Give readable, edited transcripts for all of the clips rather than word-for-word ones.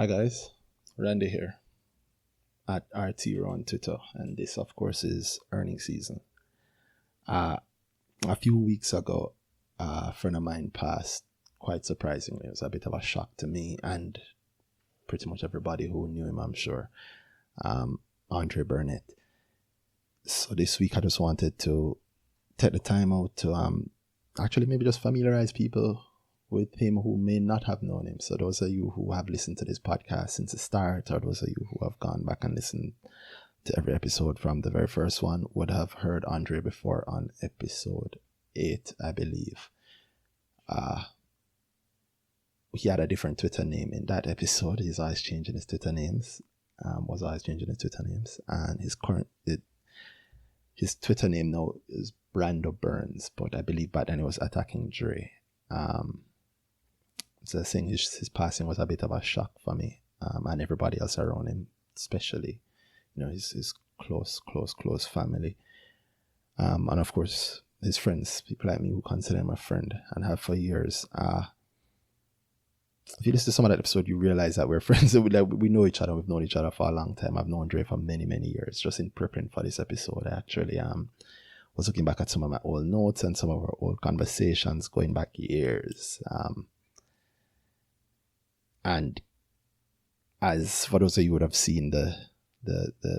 Hi guys, Randy here at RT on Twitter, and this, of course, is earnings season. A few weeks ago, a friend of mine passed. Quite surprisingly, it was a bit of a shock to me and pretty much everybody who knew him, I'm sure. Andre Burnett. So this week, I just wanted to take the time out to actually maybe just familiarize people with him who may not have known him. So those of you who have listened to this podcast since the start, or those of you who have gone back and listened to every episode from the very first one, would have heard Andre before on episode 8, I believe. He had a different Twitter name in that episode. He's always changing his Twitter names. Was always changing his Twitter names, and his Twitter name now is Brando Burns, but I believe back then he was attacking Dre. So saying his passing was a bit of a shock for me, and everybody else around him, especially, his close family, and of course his friends, people like me who consider him a friend and have for years. If you listen to some of that episode, you realize that we're friends. We know each other. We've known each other for a long time. I've known Dre for many years. Just in preparing for this episode, I actually was looking back at some of my old notes and some of our old conversations going back years. And as for those of you who would have seen the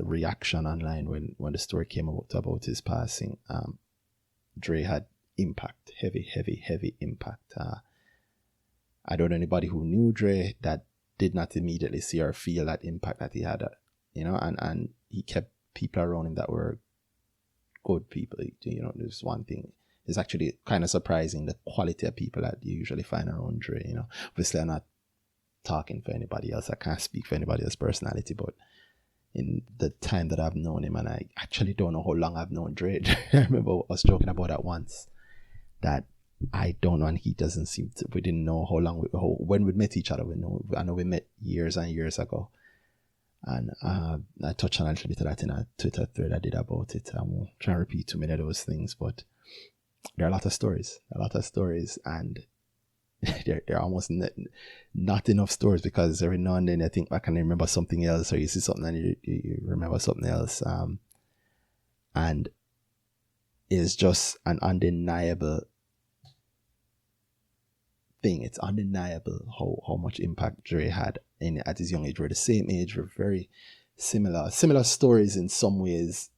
reaction online when the story came about his passing, Dre had impact, heavy impact. I don't know anybody who knew Dre that did not immediately see or feel that impact that he had, and he kept people around him that were good people. There's one thing. It's actually kind of surprising the quality of people that you usually find around Dre. Obviously I'm not talking for anybody else. I can't speak for anybody else's personality, but in the time that I've known him, and I actually don't know how long I've known Dre. I remember us joking about that once, that I don't know, and he doesn't seem to. We didn't know how long, when we met each other. I know we met years and years ago, and I touched on a little bit of that in a Twitter thread I did about it. I won't try and repeat too many of those things, but there are a lot of stories, and there are almost not enough stories, because every now and then I think back and I remember something else, or you see something and you remember something else, and it's just an undeniable thing. It's undeniable how much impact Dre had at his young age. We're the same age, we're very similar stories in some ways,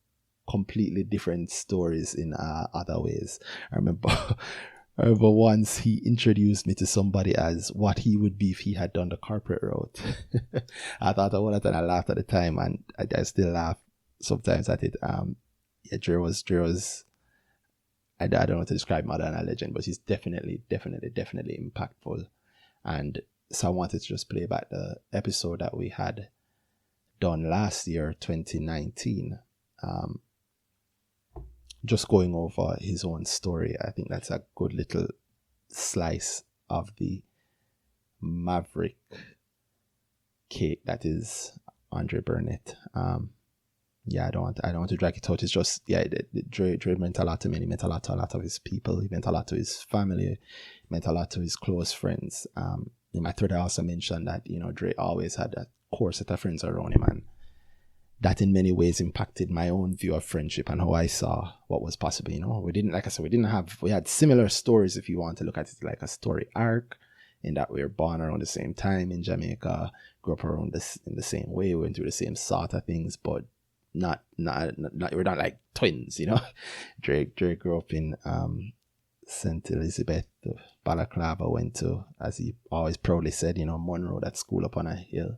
completely different stories in other ways. I remember once he introduced me to somebody as what he would be if he had done the corporate route. I thought about it and I laughed at the time, and I still laugh sometimes at it. Dre was I don't know how to describe him other than a legend, but he's definitely impactful. And so I wanted to just play back the episode that we had done last year, 2019. Just going over his own story. I think that's a good little slice of the maverick cake that is Andre Burnett. I don't want to drag it out. It's just, Dre meant a lot to me. He meant a lot of his people. He meant a lot to his family. He meant a lot to his close friends. In my thread, I also mentioned that, Dre always had a core set of friends around him, and that in many ways impacted my own view of friendship and how I saw what was possible. We had similar stories, if you want to look at it like a story arc, in that we were born around the same time in Jamaica, grew up around this in the same way, we went through the same sort of things, but not we're not like twins. Dre grew up in St. Elizabeth, Balaclava, went to, as he always proudly said, Monroe, that school up on a hill.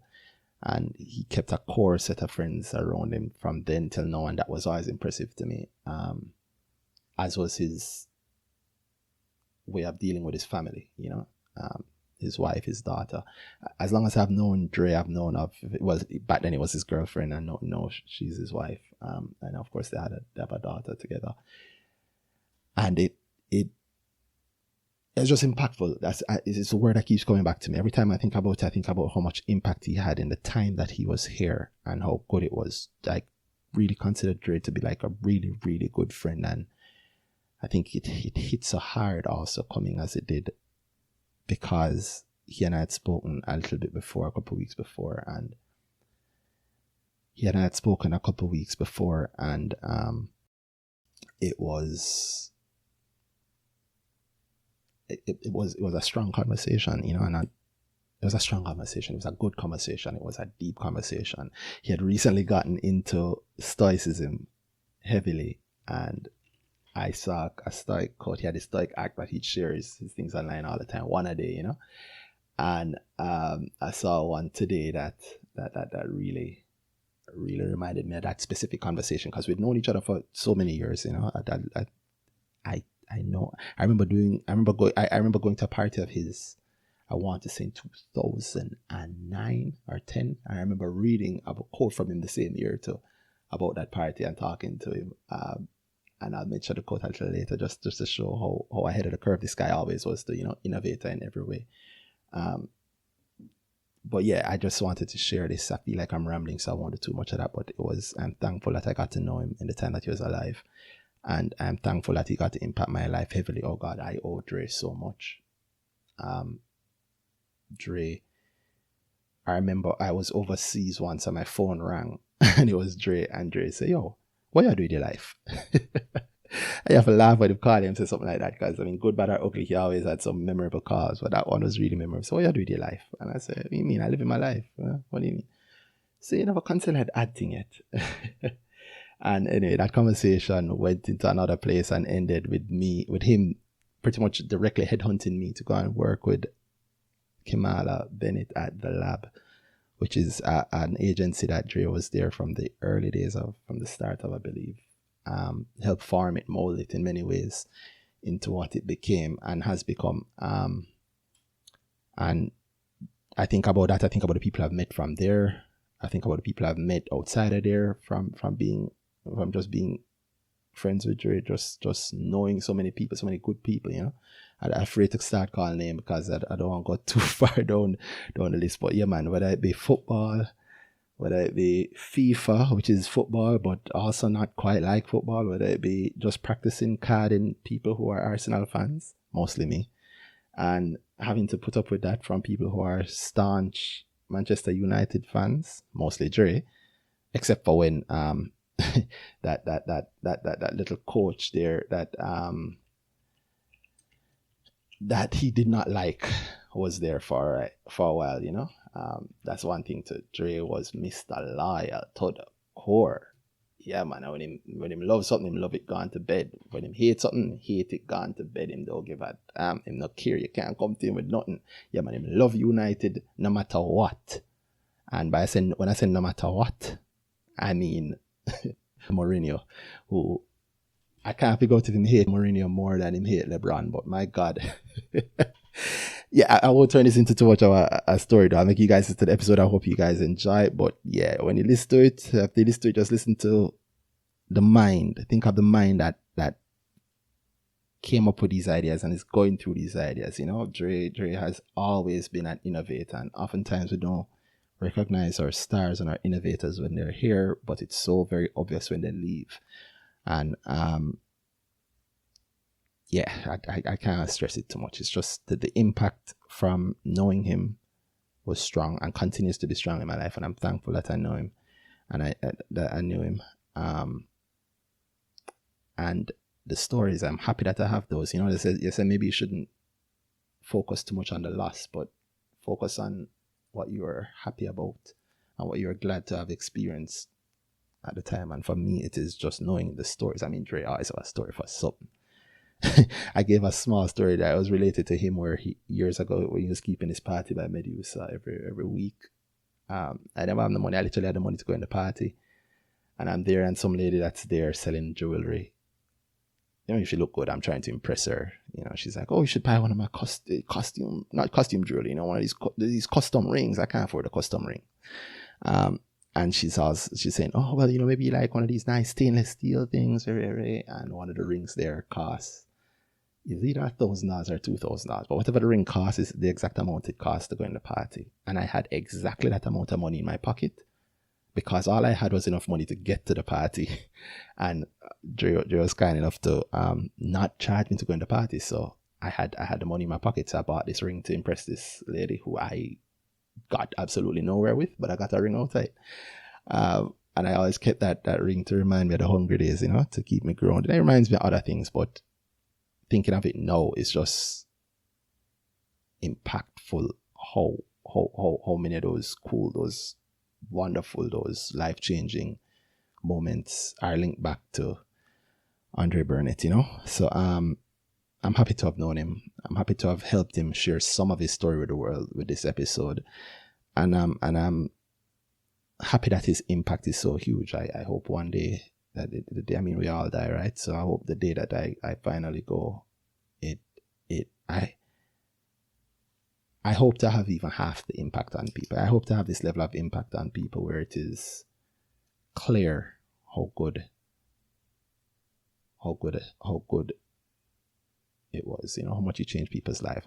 And he kept a core set of friends around him from then till now, and that was always impressive to me. As was his way of dealing with his family, his wife, his daughter. As long as I've known Dre, I've known of, well, back then it was his girlfriend, and no, she's his wife. And of course they have a daughter together. And it's just impactful. It's a word that keeps coming back to me. Every time I think about it, I think about how much impact he had in the time that he was here and how good it was. I really consider Dre to be like a really good friend, and I think it hit so hard also coming as it did, because he and I had spoken a little bit before, a couple of weeks before, and he and I had spoken a couple of weeks before, and it was a strong conversation, you know, and it was a strong conversation. It was a good conversation. It was a deep conversation. He had recently gotten into Stoicism heavily, and I saw a Stoic quote. He had a Stoic act that he'd share his things online all the time, one a day, you know. And I saw one today that really reminded me of that specific conversation, because we'd known each other for so many years, you know. I know. I remember going to a party of his. I want to say in 2009 or 10. I remember reading a quote from him the same year too about that party and talking to him. And I'll mention the quote a little later just to show how ahead of the curve this guy always was, to, you know, innovator in every way. But yeah, I just wanted to share this. I feel like I'm rambling, so I won't do too much of that. But I'm thankful that I got to know him in the time that he was alive. And I'm thankful that he got to impact my life heavily. Oh God, I owe Dre so much. Dre, I remember I was overseas once and my phone rang and it was Dre, and Dre said, yo, what you doing with your life? I have to laugh when he called him, say something like that, because I mean, good, bad or ugly, he always had some memorable calls, but that one was really memorable. So what you doing with your life? And I said, what do you mean? I live in my life. What do you mean? So you never considered acting yet. And anyway, that conversation went into another place and ended with him pretty much directly headhunting me to go and work with Kimala Bennett at The Lab, which is an agency that Dre was there from the early days from the start of, I believe. Helped form it, mold it in many ways into what it became and has become. And I think about that. I think about the people I've met from there. I think about the people I've met outside of there from just being friends with Dre, just knowing so many people, so many good people, you know. I'm afraid to start calling names because I don't want to go too far down the list. But yeah, man, whether it be football, whether it be FIFA, which is football, but also not quite like football, whether it be just practicing carding people who are Arsenal fans, mostly me, and having to put up with that from people who are staunch Manchester United fans, mostly Dre, except for when that little coach there that he did not like was there for a while, you know. That's one thing to Dre was Mr. Loyal to the core. Yeah, man, when him love something, him love it gone to bed. When him hate something, hate it gone to bed. Him don't give a damn. Him not care. You can't come to him with nothing. Yeah, man, him love United no matter what. And when I say no matter what, I mean Mourinho, who I can't figure out if him hate Mourinho more than him hate LeBron, but my God. Yeah, I won't turn this into too much of a story though. I'll make you guys listen to the episode. I hope you guys enjoy it. But yeah, when you listen to it, after you listen to it, just listen to the mind. Think of the mind that came up with these ideas and is going through these ideas. You know, Dre has always been an innovator, and oftentimes we don't recognize our stars and our innovators when they're here, but it's so very obvious when they leave. And yeah, I can't stress it too much. It's just that the impact from knowing him was strong and continues to be strong in my life, and I'm thankful that I know him and that I knew him. And the stories, I'm happy that I have those. You know, they say maybe you shouldn't focus too much on the loss, but focus on what you are happy about and what you're glad to have experienced at the time. And for me, it is just knowing the stories. I mean, Dre always have a story for something. I gave a small story that was related to him where years ago when he was keeping his party by Medusa every week. I never have the money. I literally had the money to go in the party. And I'm there and some lady that's there selling jewelry. You know, if you look good, I'm trying to impress her. You know, she's like, oh, you should buy one of my not costume jewelry, you know, one of these custom rings. I can't afford a custom ring. And she's saying, oh, well, you know, maybe you like one of these nice stainless steel things. And one of the rings there costs is either $1,000 or $2,000. But whatever the ring costs is the exact amount it costs to go in the party. And I had exactly that amount of money in my pocket because all I had was enough money to get to the party. And Dre was kind enough to not charge me to go in the party. So I had the money in my pocket, so I bought this ring to impress this lady who I got absolutely nowhere with, but I got a ring outside. And I always kept that ring to remind me of the hungry days, to keep me grounded. It reminds me of other things, but thinking of it now is just impactful how many of those cool, those wonderful, those life-changing moments are linked back to Andre Burnett, So I'm happy to have known him. I'm happy to have helped him share some of his story with the world with this episode. And I'm happy that his impact is so huge. I hope one day that the day, we all die, right? So I hope the day that I finally go, I hope to have even half the impact on people. I hope to have this level of impact on people where it is clear how good it was, how much it changed people's lives,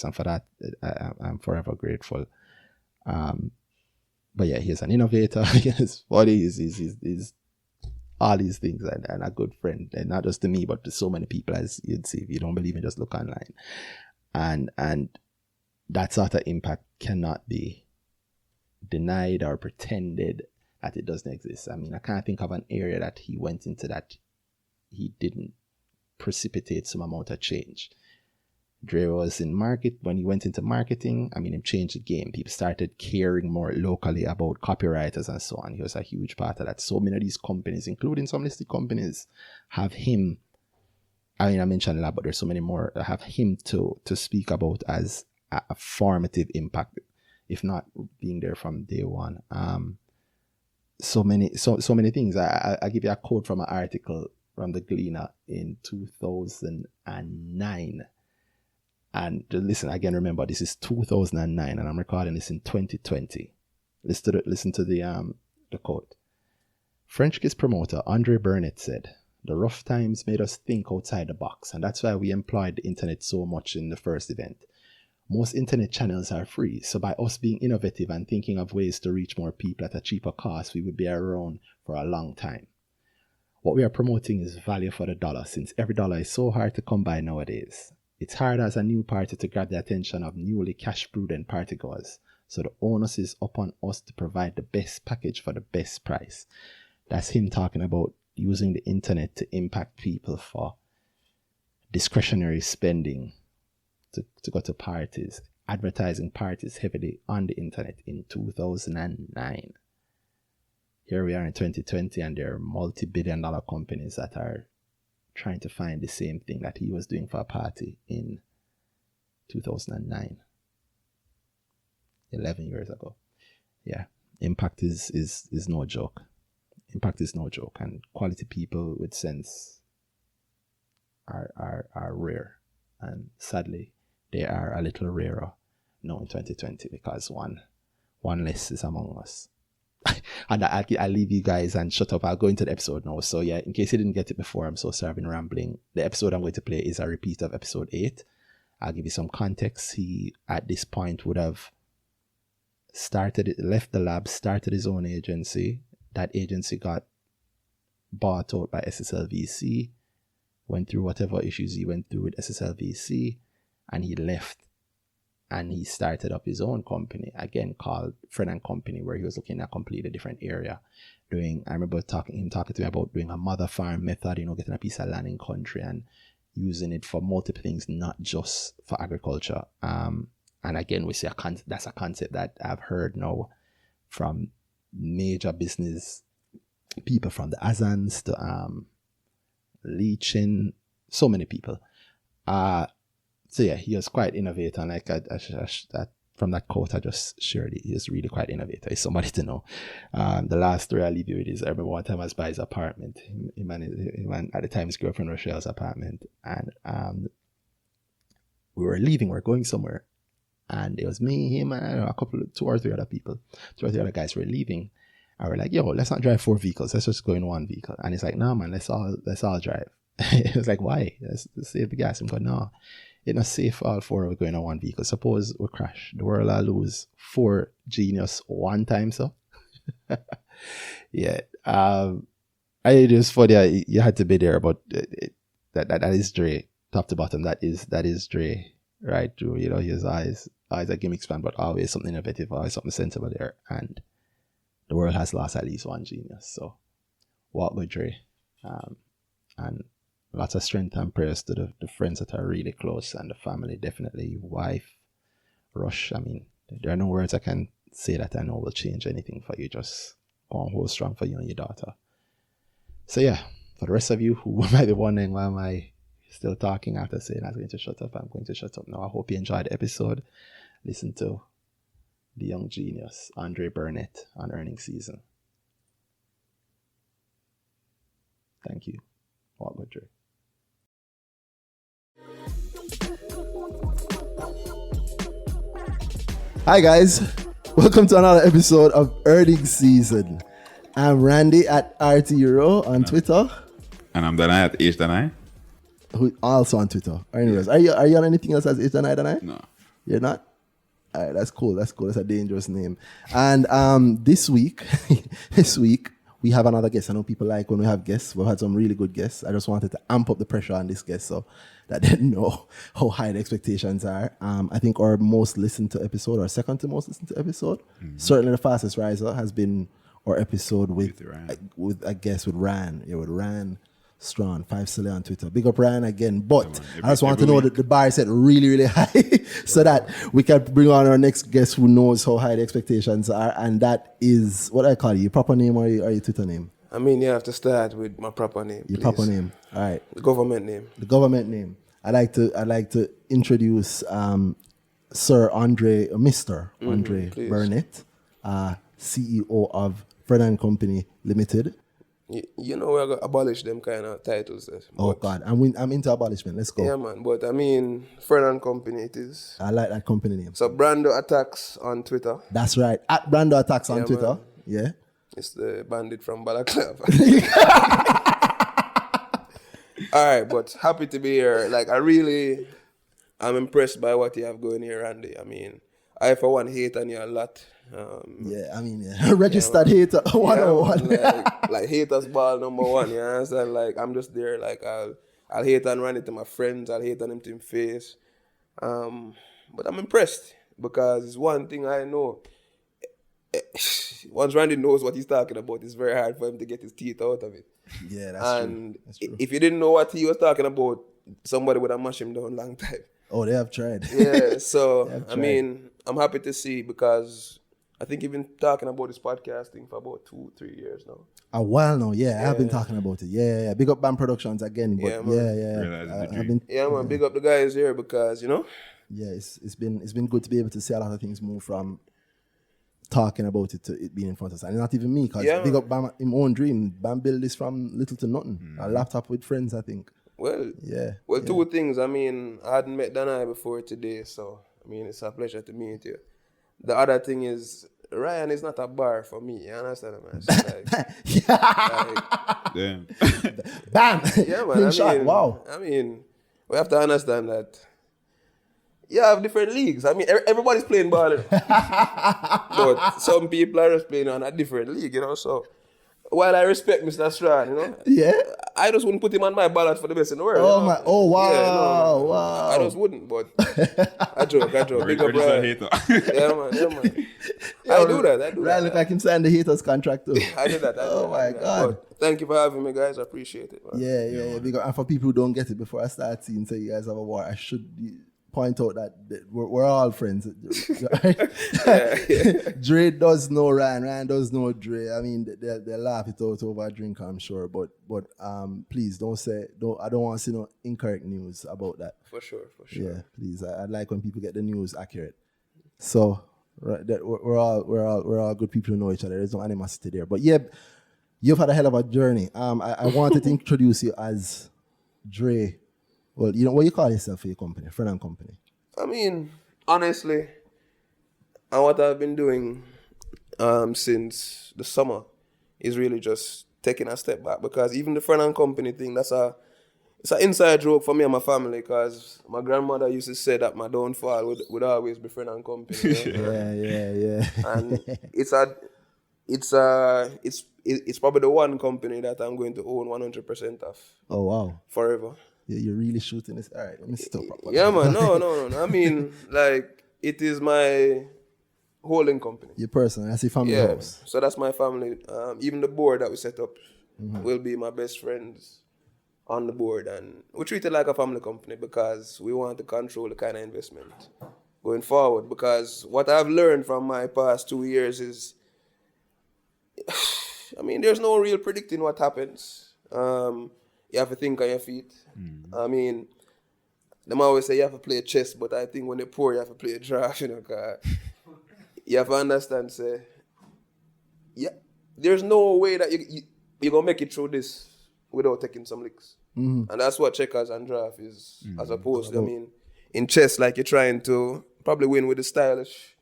and for that I'm forever grateful. But yeah, he's an innovator. He's funny. He's all these things, and a good friend, and not just to me, but to so many people, as you'd see. If you don't believe me, just look online. And that sort of impact cannot be denied or pretended that it doesn't exist. I can't think of an area that he went into that he didn't precipitate some amount of change. Dre was in market. When he went into marketing, he changed the game. People started caring more locally about copywriters and so on. He was a huge part of that. So many of these companies, including some listed companies, have him. I mentioned a lot, but there's so many more that have him to speak about as a formative impact, if not being there from day one. So many things. I give you a quote from an article from the Gleaner in 2009. And listen, again, remember, this is 2009 and I'm recording this in 2020. Listen to the quote. French Kiss promoter Andre Burnett said, "The rough times made us think outside the box, and that's why we employed the internet so much in the first event. Most internet channels are free, so by us being innovative and thinking of ways to reach more people at a cheaper cost, we would be around for a long time. What we are promoting is value for the dollar, since every dollar is so hard to come by nowadays. It's hard as a new party to grab the attention of newly cash-prudent partygoers, so the onus is upon us to provide the best package for the best price." That's him talking about using the internet to impact people for discretionary spending, to go to parties, advertising parties heavily on the internet in 2009. Here we are in 2020, and there are multi-billion-dollar companies that are trying to find the same thing that he was doing for a party in 2009, 11 years ago. Yeah, impact is no joke. Impact is no joke, and quality people with sense are rare, and sadly they are a little rarer now in 2020 because one less is among us. And I'll leave you guys and shut up. I'll go into the episode now. So yeah, in case you didn't get it before, I'm so sorry I've been rambling. The episode I'm going to play is a repeat of episode 8. I'll give you some context. He, at this point, would have left the lab, started his own agency. That agency got bought out by SSLVC, went through whatever issues he went through with SSLVC, and he left. And he started up his own company, again called Friend and Company, where he was looking at a completely different area. I remember talking to me about doing a mother farm method, getting a piece of land in country and using it for multiple things, not just for agriculture. And again, we see that's a concept that I've heard now from major business people, from the Azans to Leachin, so many people. So yeah, he was quite innovative, and like from that quote I just shared, he is really quite innovative. He's somebody to know. The last story I'll leave you with is, I remember one time I was by his apartment. He went at the time his girlfriend Rochelle's apartment, and we were leaving. We were going somewhere, and it was me, him, and two or three other guys were leaving. And we're like, "Yo, let's not drive 4 vehicles. Let's just go in 1 vehicle." And he's like, "No, man, let's all drive." It was like, "Why? Let's save the gas." I'm going, "No. It's not safe all 4 of us going on 1 vehicle. Suppose we crash. The world will lose 4 genius 1 time, so." Yeah. It was funny. You had to be there, but that is Dre. top to bottom, that is Dre, right? Drew, you know, his eyes a gimmick span, but always something innovative, always something sensible there. And the world has lost at least one genius. So walk with Dre. And lots of strength and prayers to the friends that are really close and the family, definitely wife, Rush. I mean, there are no words I can say that I know will change anything for you. Just go on, hold strong for you and your daughter. So yeah, for the rest of you who might be wondering why am I still talking after saying I'm going to shut up, I'm going to shut up now. I hope you enjoyed the episode. Listen to the young genius, Andre Burnett, on Earnings Season. Thank you. Walk with Dre. Hi guys, welcome to another episode of Earnings Season. I'm Randy at RT Euro on Twitter. And I'm Danai at H Danai. Who also on Twitter. Anyways, are you on anything else as H Danai? No. You're not? Alright, that's cool. That's a dangerous name. And this week we have another guest. I know people like when we have guests. We've had some really good guests. I just wanted to amp up the pressure on this guest so that they know how high the expectations are. I think our most listened to episode, or second to most listened to episode, certainly the fastest riser has been our episode with a guest with Ran. Yeah, with Ran Strong, 5 Silly on Twitter. Big up Ryan again. But I just want to know that the bar is set really, really high so that we can bring on our next guest who knows how high the expectations are. And that is, what I call you, your proper name or your Twitter name? I mean, you have to start with my proper name. Your proper name. All right. The government name. The government name. I'd like to introduce Sir Andre, Mr. Andre Burnett, CEO of Fred & Company Limited. You know, we're going to abolish them kind of titles. Oh, God. I'm into abolishment. Let's go. Yeah, man. But I mean, Fred & Company it is. I like that company name. So, Brando Attacks on Twitter. That's right. At Brando Attacks on Twitter. Man. Yeah. It's the bandit from Balaclava. All right, but happy to be here. Like, I'm impressed by what you have going here, Randy. I mean, I, for one, hate on you a lot. Registered hater 101. Like haters ball number one, you understand? Like, I'm just there, like, I'll hate on Randy to my friends, I'll hate on him to his face. But I'm impressed because it's one thing I know. Once Randy knows what he's talking about, it's very hard for him to get his teeth out of it. Yeah, that's true. That's true. If you didn't know what he was talking about, somebody would have mashed him down a long time. Oh, they have tried. Yeah, so, I mean, I'm happy to see because I think you've been talking about this podcasting for about 2-3 years now. A while now, yeah. I've been talking about it. Yeah. Big up Band Productions again. But man. Big up the guys here because, you know. Yeah, it's been good to be able to see a lot of things move from talking about it to it being in front of us. And not even me, because big up Bam in own dream. Bam built this from little to nothing. A laptop with friends, I think. Well, two things. I mean, I hadn't met Danai before today, so I mean, it's a pleasure to meet you. The other thing is, Ryan is not a bar for me. You understand, man? So Damn. Bam! Yeah, man. Wow. I mean, we have to understand that you have different leagues. I mean, everybody's playing ball. But some people are just playing on a different league, you know, so while I respect Mr. Strand, you know, I just wouldn't put him on my ballot for the best in the world. Oh, you know? my! Oh, wow! Wow! I just wouldn't, but I joke. Big up, Brian. Yeah, man. I do that. Right, look like him signing the haters contract too. I do that. Oh my God! But thank you for having me, guys. I appreciate it. Man. Yeah. Because, and for people who don't get it, before I start seeing say you guys have a war, I should point out that we're all friends. Dre does know Ryan. Ryan does know Dre. I mean, they laugh it out over a drink, I'm sure. But please I don't want to see no incorrect news about that. For sure. Yeah, please. I like when people get the news accurate. So we're all good people who know each other. There's no animosity there. But yeah, you've had a hell of a journey. I wanted to introduce you as Dre. Well, you know what you call yourself for your company, Fred & Company? I mean, honestly, and what I've been doing since the summer is really just taking a step back because even the Fred & Company thing, it's an inside joke for me and my family because my grandmother used to say that my downfall would always be Fred & Company. You know? Yeah. And it's probably the one company that I'm going to own 100% of. Oh, wow. Forever. You're really shooting this. All right, let me stop. Yeah, man. No. I mean, like, it is my holding company. Your person, that's your family Yeah, house. so that's my family. Even the board that we set up will be my best friends on the board, and we treat it like a family company because we want to control the kind of investment going forward. Because what I've learned from my past 2 years is, I mean, there's no real predicting what happens. You have to think on your feet. I mean, them always say you have to play chess, but I think when they pour, you have to play a draft, you know, 'cause you have to understand, say, yeah, there's no way that you're going to make it through this without taking some licks. And that's what checkers and draft is, as opposed to, I mean, in chess, like you're trying to probably win with a stylish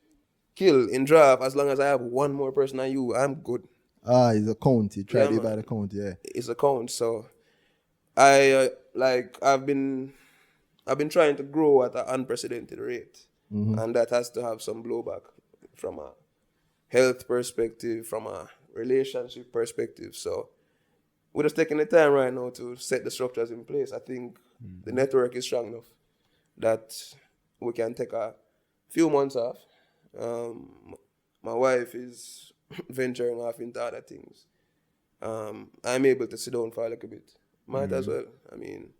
kill. In draft, as long as I have one more person than you, I'm good. It's a count. You try Yeah, to man. by the count, yeah. It's a count. So I've been trying to grow at an unprecedented rate, and that has to have some blowback from a health perspective, from a relationship perspective. So we're just taking the time right now to set the structures in place. I think the network is strong enough that we can take a few months off. My wife is venturing off into other things. I'm able to sit down for a little bit. Might as well. I mean,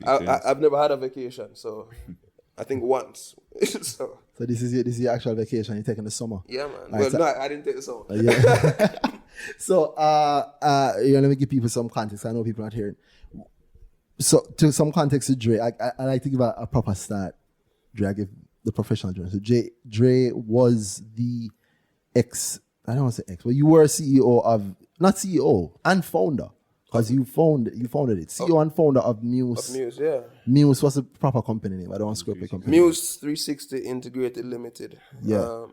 I've never had a vacation, so I think once. so this is your actual vacation. You're taking the summer. yeah, man. Right, Well, so- no, I didn't take the summer. Yeah. So, let me give people some context. I know people are not hearing. So, to some context to Dre, I like to give a proper start. Dre, I give the professional journey. So, Dre was the I don't want to say ex, but you were CEO of, not CEO, and founder, because you founded it. CEO and founder of Muse. Muse, yeah. Muse was a proper company name. I don't want to screw up your company. Muse 360 Integrated Limited. Yeah.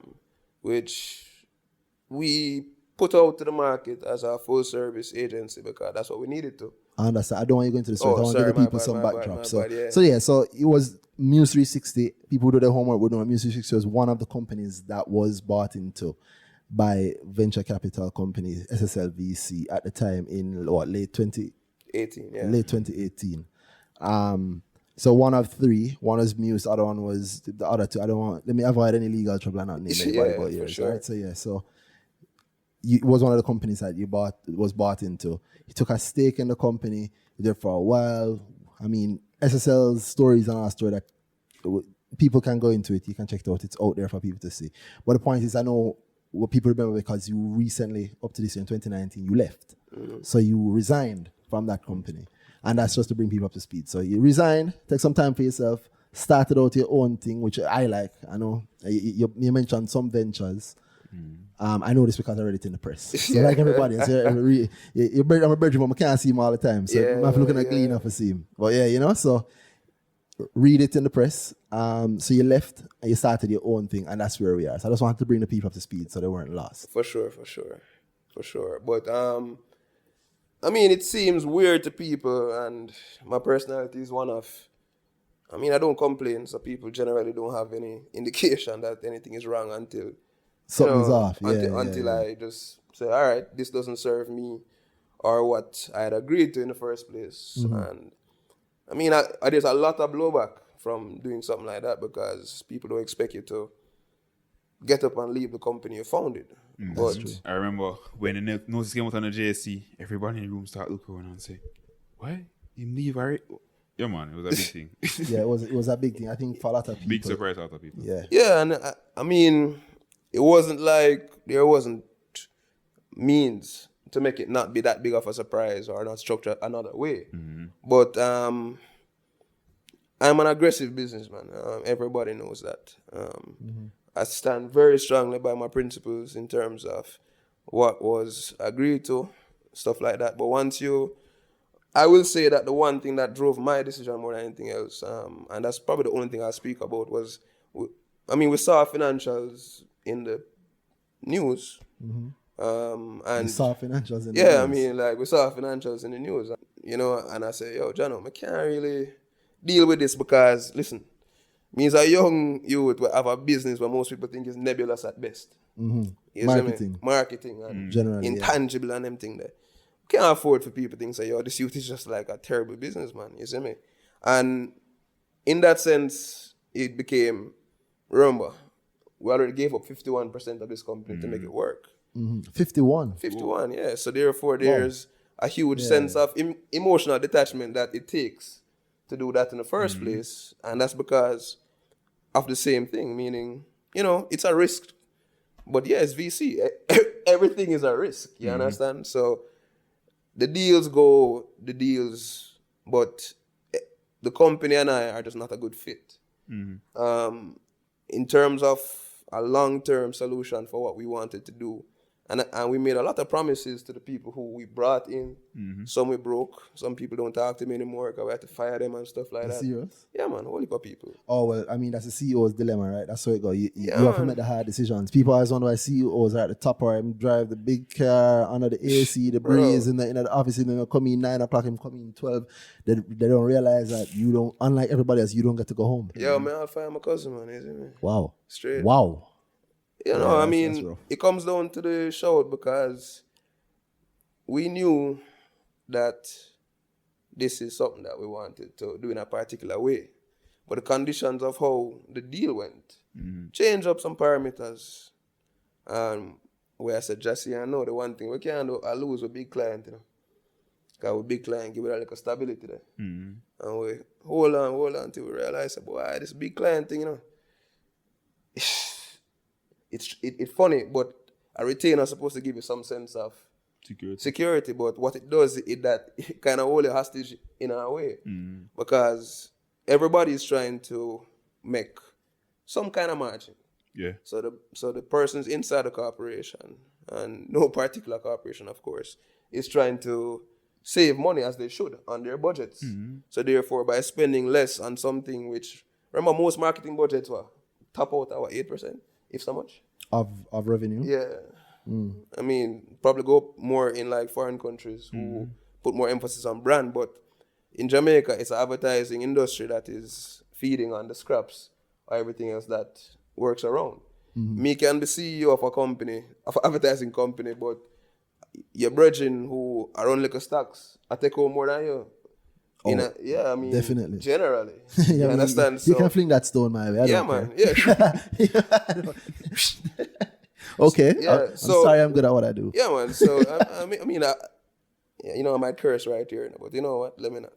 Which we put out to the market as a full service agency because that's what we needed to. I understand. I don't want you to go into the story. Oh, I want to sorry, give the people my some bad, backdrop. my So, bad, yeah. so it was Muse 360. People who do their homework would know Muse 360 was one of the companies that was bought into by venture capital company SSLVC at the time in late 2018. So one of three. One was Muse. The other one was the other two. Let me avoid any legal trouble and not name anybody. Yeah, but for yeah, sure. right? So it was one of the companies that was bought into. He took a stake in the company. He there for a while. I mean, SSL's stories and our story that people can go into it. You can check it out. It's out there for people to see. But the point is, I know what people remember because you recently, up to this year in 2019, you left. So you resigned from that company. And that's just to bring people up to speed. So you resigned, take some time for yourself, started out your own thing, which I like. I know you mentioned some ventures. I know this because I read it in the press. So like everybody, I'm a virgin, but I can't see him all the time. So Yeah, I'm have to look at a clean up to see him. But yeah, so read it in the press. So you left and you started your own thing, and that's where we are. So I just wanted to bring the people up to speed so they weren't lost. For sure. But I mean, it seems weird to people, and my personality is one of, I mean, I don't complain, so people generally don't have any indication that anything is wrong until Something's off. Until I just say, all right, this doesn't serve me or what I had agreed to in the first place. And I mean, there's a lot of blowback from doing something like that because people don't expect you to get up and leave the company you founded. But I remember when the notice came out on the JSC, everybody in the room started looking around and say, "Why you leave already?" Yeah, man, it was a big thing. Yeah, it was a big thing. I think for a lot of people. Big surprise out of people. Yeah. yeah, and I mean, it wasn't like there wasn't means to make it not be that big of a surprise or not structured another way. But I'm an aggressive businessman. Everybody knows that. I stand very strongly by my principles in terms of what was agreed to, stuff like that. But I will say that the one thing that drove my decision more than anything else, and that's probably the only thing I'll speak about, was, we saw financials in the news. And You saw financials in the yeah, I news. mean, like, we saw financials in the news, and I say, yo, Jono, I can't really deal with this because, listen, me as a young youth will have a business where most people think is nebulous at best. You see me? Marketing and Generally, intangible and them thing there. Can't afford for people to think, say, yo, this youth is just like a terrible businessman. You see me? And in that sense, it became, remember, we already gave up 51% of this company to make it work. 51. 51, yeah. So therefore, there's a huge sense of emotional detachment that it takes to do that in the first place. And that's because of the same thing, meaning, you know, it's a risk. But yeah, it's VC. Everything is a risk, you understand? So the deals, but the company and I are just not a good fit. In terms of a long-term solution for what we wanted to do. And we made a lot of promises to the people who we brought in. Some we broke. Some people don't talk to me anymore because we had to fire them and stuff like that. Serious? Yeah, man. Whole heap of people. Oh, well, I mean, that's the CEO's dilemma, right? That's how it goes. You have to make the hard decisions. People always wonder why CEOs are at the top or drive the big car under the AC, the breeze in the office, and they come in 9 o'clock and come in 12. They don't realize that you don't, unlike everybody else, you don't get to go home. Yeah, man, I'll fire my cousin, man. Isn't it? Wow. Straight. Wow. You know, I mean, it comes down to the shout because we knew that this is something that we wanted to do in a particular way. But the conditions of how the deal went change up some parameters. Where I said, Jesse, I know the one thing we can't do, I lose a big client, you know. Because with big client, give it a little stability there. And we hold on till we realize, boy, this big client thing, you know. It's funny, but a retainer is supposed to give you some sense of security, but what it does is that it kind of hold you hostage in a way. Because everybody is trying to make some kind of margin. Yeah. So the persons inside the corporation, and no particular corporation, of course, is trying to save money as they should on their budgets. So therefore, by spending less on something which, remember, most marketing budgets were top out at 8%. If so much. Of revenue? Yeah. I mean, probably go more in like foreign countries who put more emphasis on brand, but in Jamaica, it's an advertising industry that is feeding on the scraps or everything else that works around. Me can be CEO of a company, of an advertising company, but your brethren who are on liquor stocks, I take home more than you. I mean, definitely. Generally. Yeah, you understand? You can fling that stone my way. I don't man. care. Yeah. Okay. Yeah, I'm sorry, I'm good at what I do. Yeah, man. So, I might curse right here, but you know what? Let me not.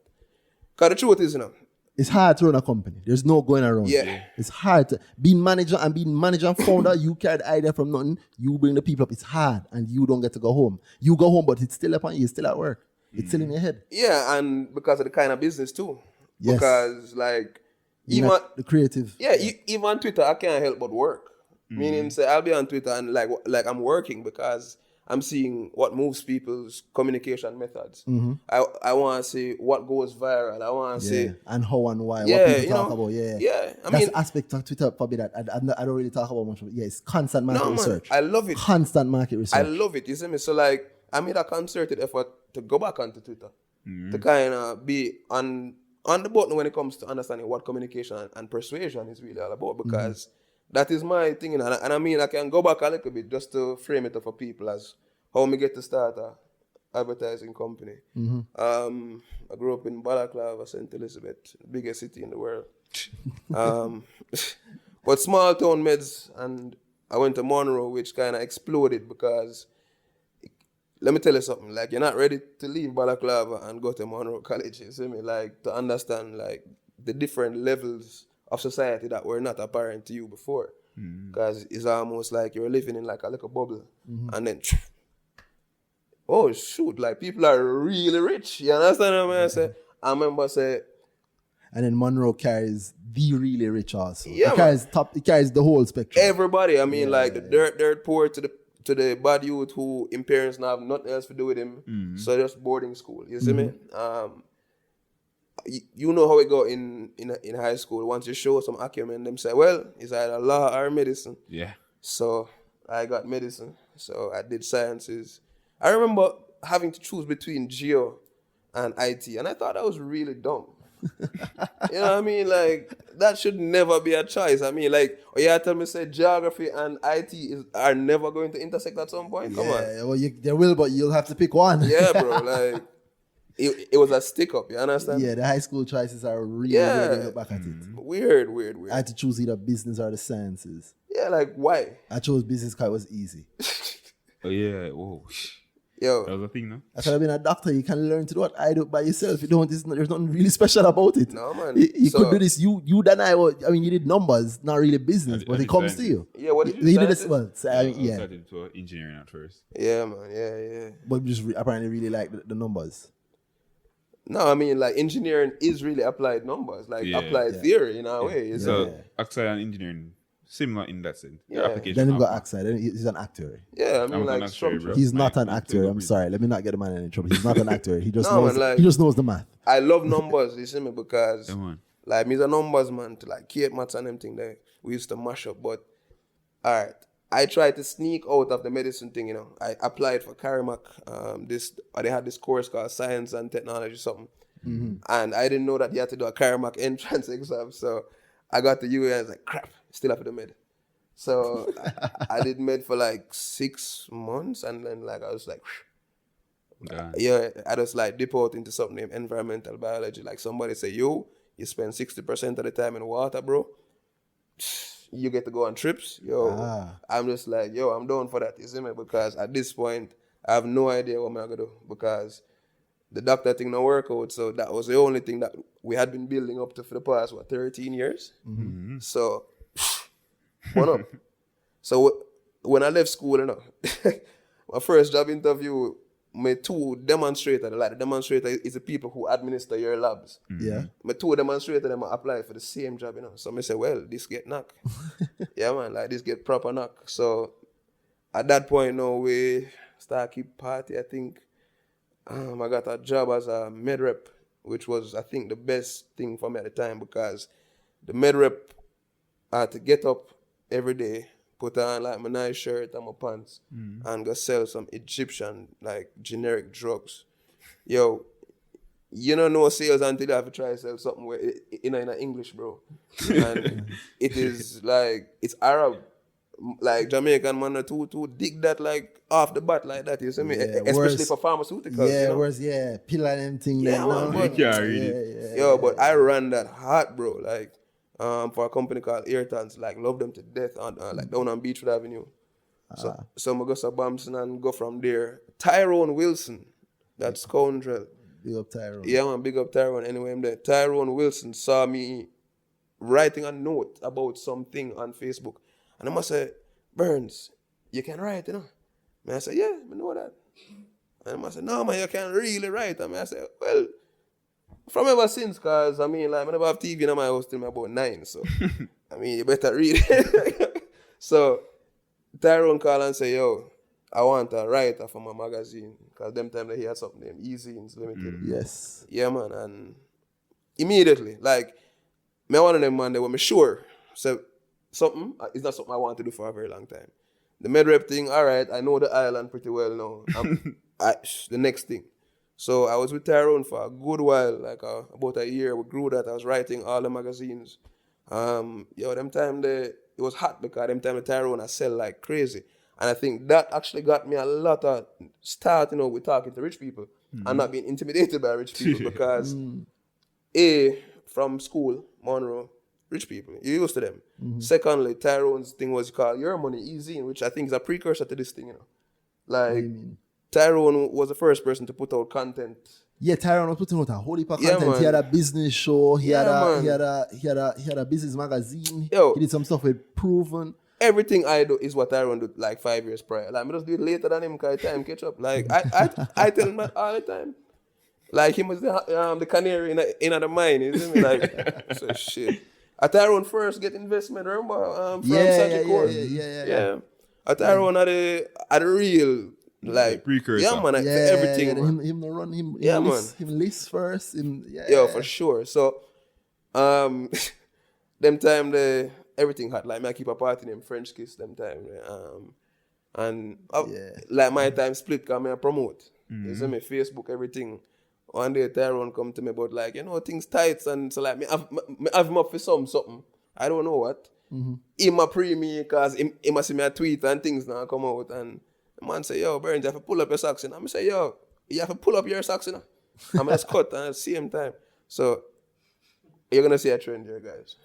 Because the truth is, you know. It's hard to run a company. There's no going around. Yeah. It's hard to being manager and founder, you carry the idea from nothing, you bring the people up. It's hard and you don't get to go home. You go home, but it's still upon you, it's still at work. It's still in your head. Yeah, and because of the kind of business too. Yes. Because like Even the creative. Yeah, even on Twitter I can't help but work. Meaning say I'll be on Twitter and like I'm working because I'm seeing what moves people's communication methods. I want to see what goes viral. I want to see and how and why. Yeah, what people talk about. Yeah. Yeah. That's the aspect of Twitter probably that I don't really talk about much. Yeah, it's constant market research. I love it. Constant market research. I love it. You see me? So like I made a concerted effort to go back onto Twitter to kind of be on the button when it comes to understanding what communication and persuasion is really all about, because that is my thing. And I mean, I can go back a little bit just to frame it up for people as how me get to start a advertising company. I grew up in Balaclava, St. Elizabeth, the biggest city in the world. But small town meds, and I went to Monroe, which kind of exploded because let me tell you something, like you're not ready to leave Balaclava and go to Monroe College, you see me? Like to understand like the different levels of society that were not apparent to you before. Because it's almost like you're living in like a little bubble. And then, oh shoot, like people are really rich. You understand what I say? I remember say, and then Monroe carries the really rich also. Yeah, it carries the whole spectrum. Everybody, I mean, the dirt poor to the bad youth who in parents now have nothing else to do with him. So just boarding school. You see me? You know how it go in high school. Once you show some acumen, them say, well, it's either law or medicine. Yeah. So I got medicine. So I did sciences. I remember having to choose between geo and IT, and I thought that was really dumb. You know what I mean? Like, that should never be a choice. I mean, like, tell me, say, geography and IT are never going to intersect at some point? Come on. Well, they will, but you'll have to pick one. Yeah, bro. Like, it was a stick up, you understand? Yeah, the high school choices are really Yeah. weird when you look back at it. Weird. I had to choose either business or the sciences. Yeah, like why? I chose business because it was easy. Oh yeah. Whoa. Yo, That was a thing, no? I could have been a doctor. You can learn to do what I do by yourself. You don't. There's nothing really special about it. No, man. You So- could do this. You and I. I mean, you did numbers, not really business, I but it did comes to sciences. you. Yeah, what did you do, You did this. sciences? Well, so, I yeah. started to engineering at first. yeah, man, yeah. But you just apparently really like the numbers. No, I mean like engineering is really applied numbers, like Yeah. applied Yeah. theory in a way. It's So Yeah. actually, and engineering similar in that sense. The Yeah. application. Then he of- got accent. Then he's an actor. yeah, I mean I'm like an actuary, structure. bro. He's not Mike, an Mike, actor. take I'm over. sorry. Let me not get the man in trouble. He's not an actor. He just No, knows. man, like- He just knows the math. I love numbers, you see me, because Come on. like me's a numbers man to like Kate maths and them thing that we used to mash up. But all right, I tried to sneak out of the medicine thing, you know. I applied for Carimac. They had this course called Science and Technology something. And I didn't know that you had to do a Carimac entrance exam. So I got to UA and I was like, crap, still have to do med. So I did med for like 6 months and then like I was like, Damn. yeah, I just like dip out into something named environmental biology. Like somebody say, yo, you spend 60% of the time in water, bro. You get to go on trips. Yo, I'm just like, yo, I'm down for that, you see me? Because at this point, I have no idea what I'm going to do. Because the doctor thing don't work out. So that was the only thing that we had been building up to for the past, 13 years? So, one up. So when I left school, you know, my first job interview, my two demonstrators, like the demonstrator is the people who administer your labs. Yeah. My two demonstrators, them apply for the same job, you know. So I say, well, this get knock. Yeah, man, like this get proper knock. So at that point, now we start keep party. I think I got a job as a med rep, which was, I think, the best thing for me at the time because the med rep I had to get up every day, put on like my nice shirt and my pants, and go sell some Egyptian like generic drugs. Yo, you don't know sales until you have to try to sell something where in English, bro. And it is like it's Arab. Like Jamaican man to dig that like off the bat like that, you see me? Yeah, Especially whereas- for pharmaceuticals. Yeah, you know? where's pill and them thing. Yeah, there, man, no? but- You can't read it. Yeah. Yo, but I ran that hard, bro. Like, for a company called Airtons, like, love them to death on like down on Beachwood Avenue. So I go to Bamson and go from there. Tyrone Wilson, that scoundrel. Big up Tyrone. Yeah, man, big up Tyrone. Anyway, I'm there. Tyrone Wilson saw me writing a note about something on Facebook, and I must say, Burns, you can write, you know. And I said, yeah, I know that. And I said, no, man, you can't really write. And I said, well, from ever since, because, I mean, like, I never have TV in my house till I'm about 9, so, I mean, you better read it. So, Tyrone called and said, yo, I want a writer for my magazine, because them time they hear something named E-Zines Limited. Yes. Yeah, man, and immediately, like, me one of them, man, they were me sure. So, something, it's not something I want to do for a very long time. The med rep thing, all right, I know the island pretty well now. The next thing. So I was with Tyrone for a good while, like about a year. We grew that. I was writing all the magazines. Them time it was hot because them time the Tyrone I sell like crazy. And I think that actually got me a lot of start, you know, with talking to rich people and not being intimidated by rich people because from school, Monroe, rich people, you're used to them. Secondly, Tyrone's thing was called Your Money Easy, which I think is a precursor to this thing, you know. Like, Tyrone was the first person to put out content. Yeah, Tyrone was putting out a whole heap of Yeah, content. man. He had a business show. He had Yeah, a business magazine. Yo. He did some stuff with Proven. Everything I do is what Tyrone did like 5 years prior. Like, I just do it later than him because time catch up. Like, I tell him that all the time. Like, him was the canary in the mine, you see me? Like, so shit. Tyrone first get investment, remember? From Sagicor. Yeah. Tyrone had a real, like, Precursor. yeah, man, like, for Yeah, everything, yeah, man. him no run him. Yeah, him man. list, him list first. Yeah, for sure. So, them time everything hot. Like, me I keep a party named French Kiss them time. Like my time split because I promote. You see me, Facebook, everything. One day Tyrone come to me about like, you know, things tight and so like me have him up for something. I don't know what. He ma pre me because he must see me a tweet and things now come out and the man say, yo, Burns, you have to pull up your socks. And I say, yo, you have to pull up your socks, you know. I'm just cut at the same time. So you're gonna see a trend here, guys.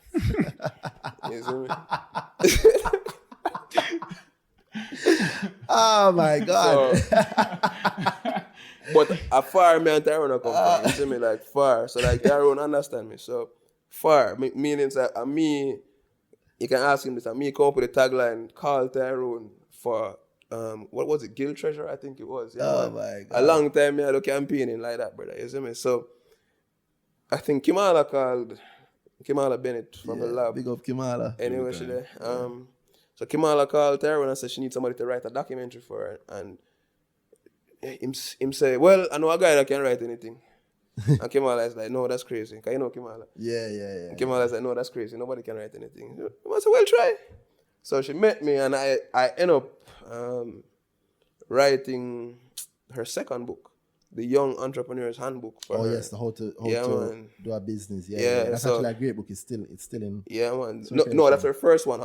You see me? Oh my God. So, but a far me and Tyrone are company. You see me, like far. So like Tyrone understand me. So far meaning that me. You can ask him this. And me come up with a tagline, call Tyrone for what was it, Guild Treasure? I think it was. Yeah, Oh man. my God. A long time me I do campaigning like that, brother. You see me? So I think Kimala called Kimala Bennett from the lab. Big up Kimala. Anyway, she there. So Kimala called Tyrone and said she needs somebody to write a documentary for her. And him say, well, I know a guy that can write anything. And Kimala is like, no, that's crazy. Because you know Kimala. Yeah. And Kimala is like, no, that's crazy. Nobody can write anything. I said, well, try. So she met me and I end up writing her second book, The Young Entrepreneur's Handbook. For her. Yes, how to man. do a business. Yeah, That's so- actually a great book. It's still in. Yeah, man. So No, okay, no, sure. that's her first one.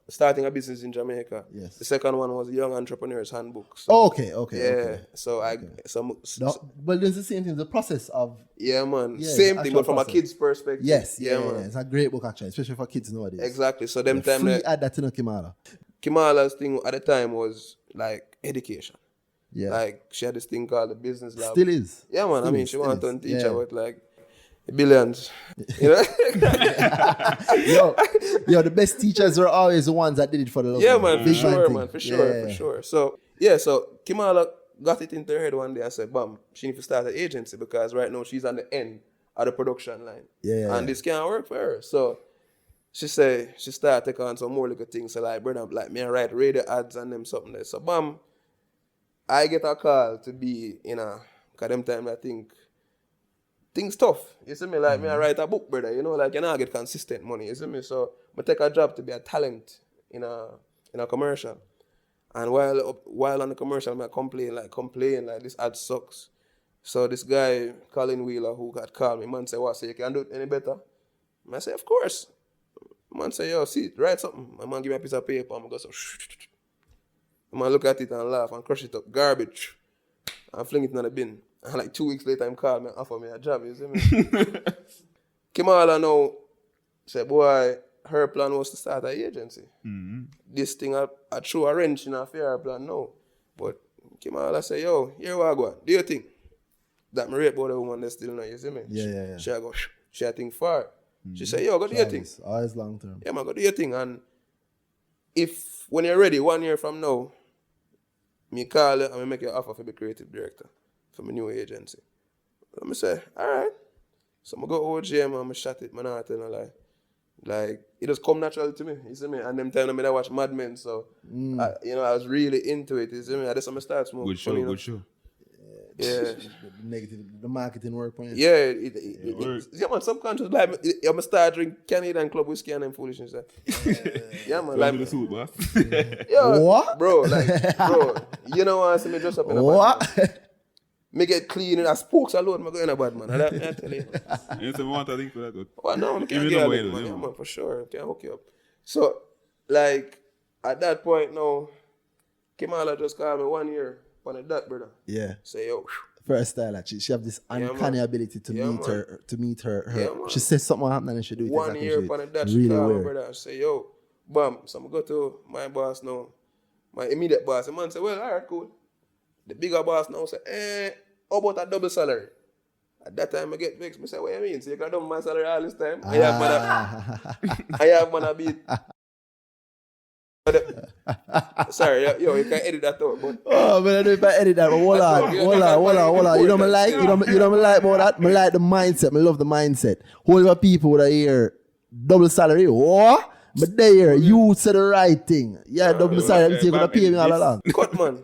Starting a business in Jamaica. Yes. The second one was The Young Entrepreneur's Handbook. So, Oh, okay. yeah. Okay. So But there's the same thing. The process of yeah, man. Yeah, Same the thing, actual but from a process. kid's perspective. yes, man. It's a great book actually, especially for kids nowadays. Exactly. So them time Free that add that in a Kimala. Kimala's thing at the time was like education. Yeah. Like she had this thing called the business lab. Still is. Yeah, man. I Still mean, is, she still wanted to is. teach Yeah. her with like billions. You know? Yo, the best teachers are always the ones that did it for the love. Yeah, of it. man, for Big sure, thing. man, for sure, for sure. So Kimala got it into her head one day. I said, "Bam, she need to start an agency because right now she's on the end of the production line, and this can't work for her." So she said she started taking on some more little things. So like, brother, like me, I write radio ads and them something there. So bam, I get a call to be in a, cause them time I think things tough. You see me, like me, I write a book, brother. You know, like you know, I get consistent money. You see me, so I take a job to be a talent in a commercial. And while on the commercial, I complain like this ad sucks. So this guy, Colin Wheeler, who got called me, man say, what, say you can do it any better? I say, of course. Man say, yo, see, write something. My man give me a piece of paper, I'm go so man look at it and laugh and crush it up, garbage, and fling it in the bin. And like 2 weeks later, him call me and offer me a job, you see me? Kimala now said, boy, her plan was to start an agency. This thing I threw a wrench in her fair plan now. But Kimala say, yo, here we go. Do you think that me rape about the woman that's still not, you see me? Yeah. She go, she think far. She say, yo, go do your thing. Always long term. Yeah, man, go do your thing. And if, when you're ready, 1 year from now, me call you and me make you an offer for be creative director for my new agency. And I say, all right. So I go OG, man, I shot it, man, I tell no lie. Like, it just come natural to me, you see me? And them time I watch Mad Men, so, I was really into it, you see me? I just start smoking. Good show, good show. Yeah. The marketing work point. Yeah, it works. yeah, man, subconscious, like, I'm start drink Canadian Club whiskey and them foolishness. Yeah, man, Like like, the suit, boss. yo, What? bro, you know what I see me dress up in a bad man. What? Me get clean and I spokes alone, I go in a bad man. I tell you. You say, want to think for that. Good. Well, no, I Even can't though get way, it, man. yeah, Yeah, man. man, for sure. Can't hook you up. So, like, at that point now, Kimala just called me 1 year on the dot, brother. Yeah. Say, yo, First style actually. She have this uncanny man. ability to Yeah, meet man. her Yeah, man. she says something happening and she do it 1 exactly year she- on the dot, it's she really call me, weird. brother. I say, yo, bam. So I'm go to my boss now, my immediate boss. The man say, well, all right, cool. The bigger boss now say, how about a double salary? At that time, I get vexed. I say, what you mean? So you can double my salary all this time? I have man a beat. Sorry, yo, you can edit that out, but Oh, but I don't know if I edit that, but hold on. You know me like, you know me like about that? Me like the mindset, me love the mindset. Whole lot of people would hear double salary, what? But there, you said the right thing. Yeah, double salary, you're gonna pay me all along. cut, man.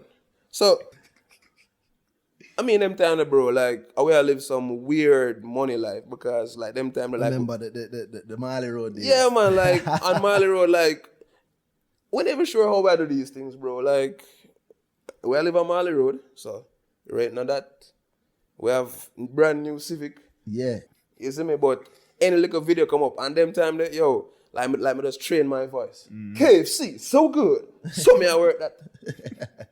So, I mean, them time, bro, like, I will live some weird money life because, like, them time, like, Remember the Marley Road days? yeah, man, like, on Marley Road, like, we're never sure how I do these things, bro. Like, we live on Marley Road, so right now that we have brand new Civic. Yeah. You see me? But any little video come up, and them time that, yo, like me just train my voice. KFC, so good. So me I work that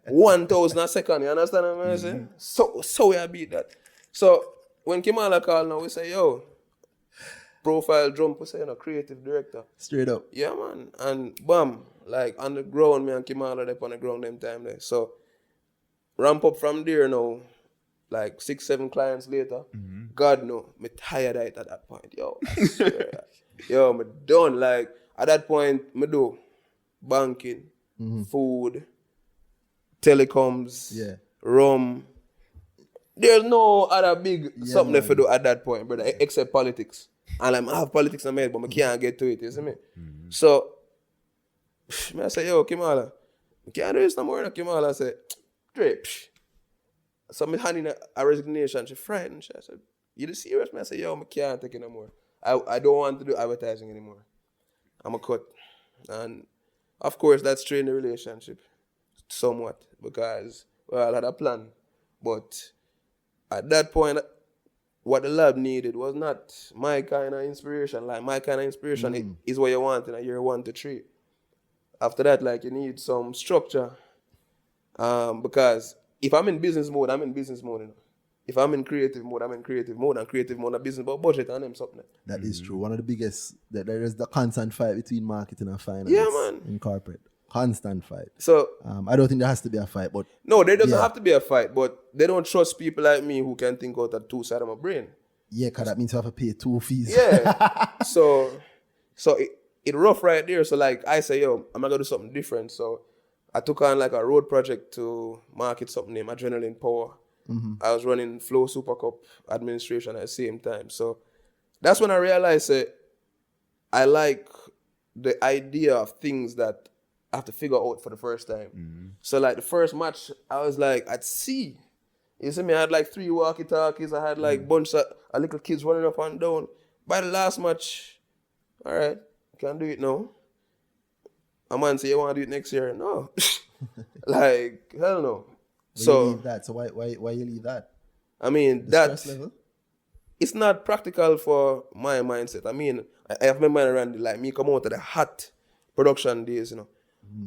1,000 a second, you understand what I'm saying? So we I beat that. So when Kimala called now, we say, yo, profile jump, we say, creative director. Straight up. Yeah, man. And bam, like on the ground, me and Kimala they on the ground them time there. So ramp up from there now, like 6-7 clients later. God no, me tired of it at that point. Yo, I swear. Yo, me done. Like at that point, me do banking, food, telecoms, rum. There's no other big something left to do at that point, brother, except politics. And I have politics in my head, but I can't get to it, you see me? So, I say, yo, Kimala, I can't do this no more. Kimala said, Dre, so I hand in a resignation. She frightened. She said, you serious? I said, yo, I can't take it no more. I don't want to do advertising anymore. I'm a cut. And of course, that strained the relationship somewhat because, well, I had a plan. But at that point, what the lab needed was not my kind of inspiration. Like, my kind of inspiration is what you want in a year 1 to 3. After that, like, you need some structure. Because if I'm in business mode, I'm in business mode. You know? If I'm in creative mode, I'm in creative mode. And creative mode, a business about budget and them something. That is true. One of the biggest, there is the constant fight between marketing and finance. Yeah, man. In corporate. Constant fight. So, I don't think there has to be a fight, but... No, there doesn't have to be a fight, but they don't trust people like me who can think out of 2 sides of my brain. Yeah, because that means you have to pay 2 fees. Yeah. so it rough right there. So like I say, yo, I'm not gonna do something different. So I took on like a road project to market something named Adrenaline Power. I was running Flow Super Cup administration at the same time. So that's when I realized that I like the idea of things that I have to figure out for the first time. So like the first match, I was like at sea. You see me, I had like 3 walkie-talkies. I had like bunch of little kids running up and down. By the last match, all right, can't do it now. A man say, you want to do it next year? No. Like, hell no. You leave that. So why you leave that? I mean, The that stress level? it's not practical for my mindset. I mean, I have my mind around it. Like me come out of the hot production days, you know.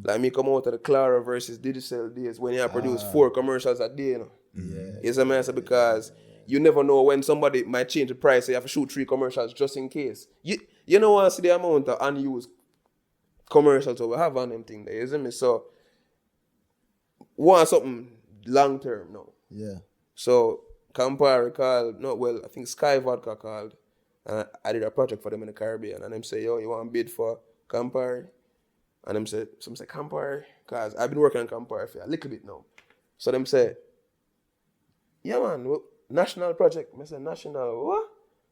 Like me come out of the Clara versus Digicel days when you produce 4 commercials a day, you know. Yeah. It's a mess because you never know when somebody might change the price, so you have to shoot 3 commercials just in case. You know want to see the amount of unused commercials that we have on them thing there, isn't it? So want something long term now. Yeah. So Campari called, I think Sky Vodka called, and I did a project for them in the Caribbean, and them say, yo, you want to bid for Campari? And them say, Campari, because I've been working on Campari for a little bit now. So them say, yeah man, national project. I said, national, what?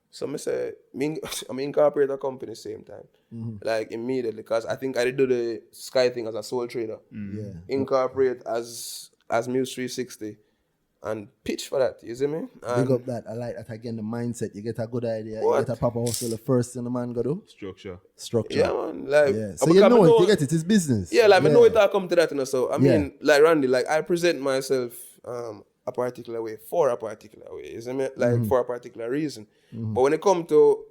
So I say, I'm incorporate a company same time. Like immediately, because I think I did do the Sky thing as a sole trader. Yeah. Incorporate as Muse 360 and pitch for that, you see me? And Big up that. I like that again, the mindset. You get a good idea. What? You get a proper hustle. The first thing the man go do? Structure. yeah, man. Like, Yeah. So you know it. You get it. It's business. Yeah, like I know it all come to that, you know. So I mean, like Randy, like I present myself a particular way for a particular way, isn't it? Like for a particular reason. But when it come to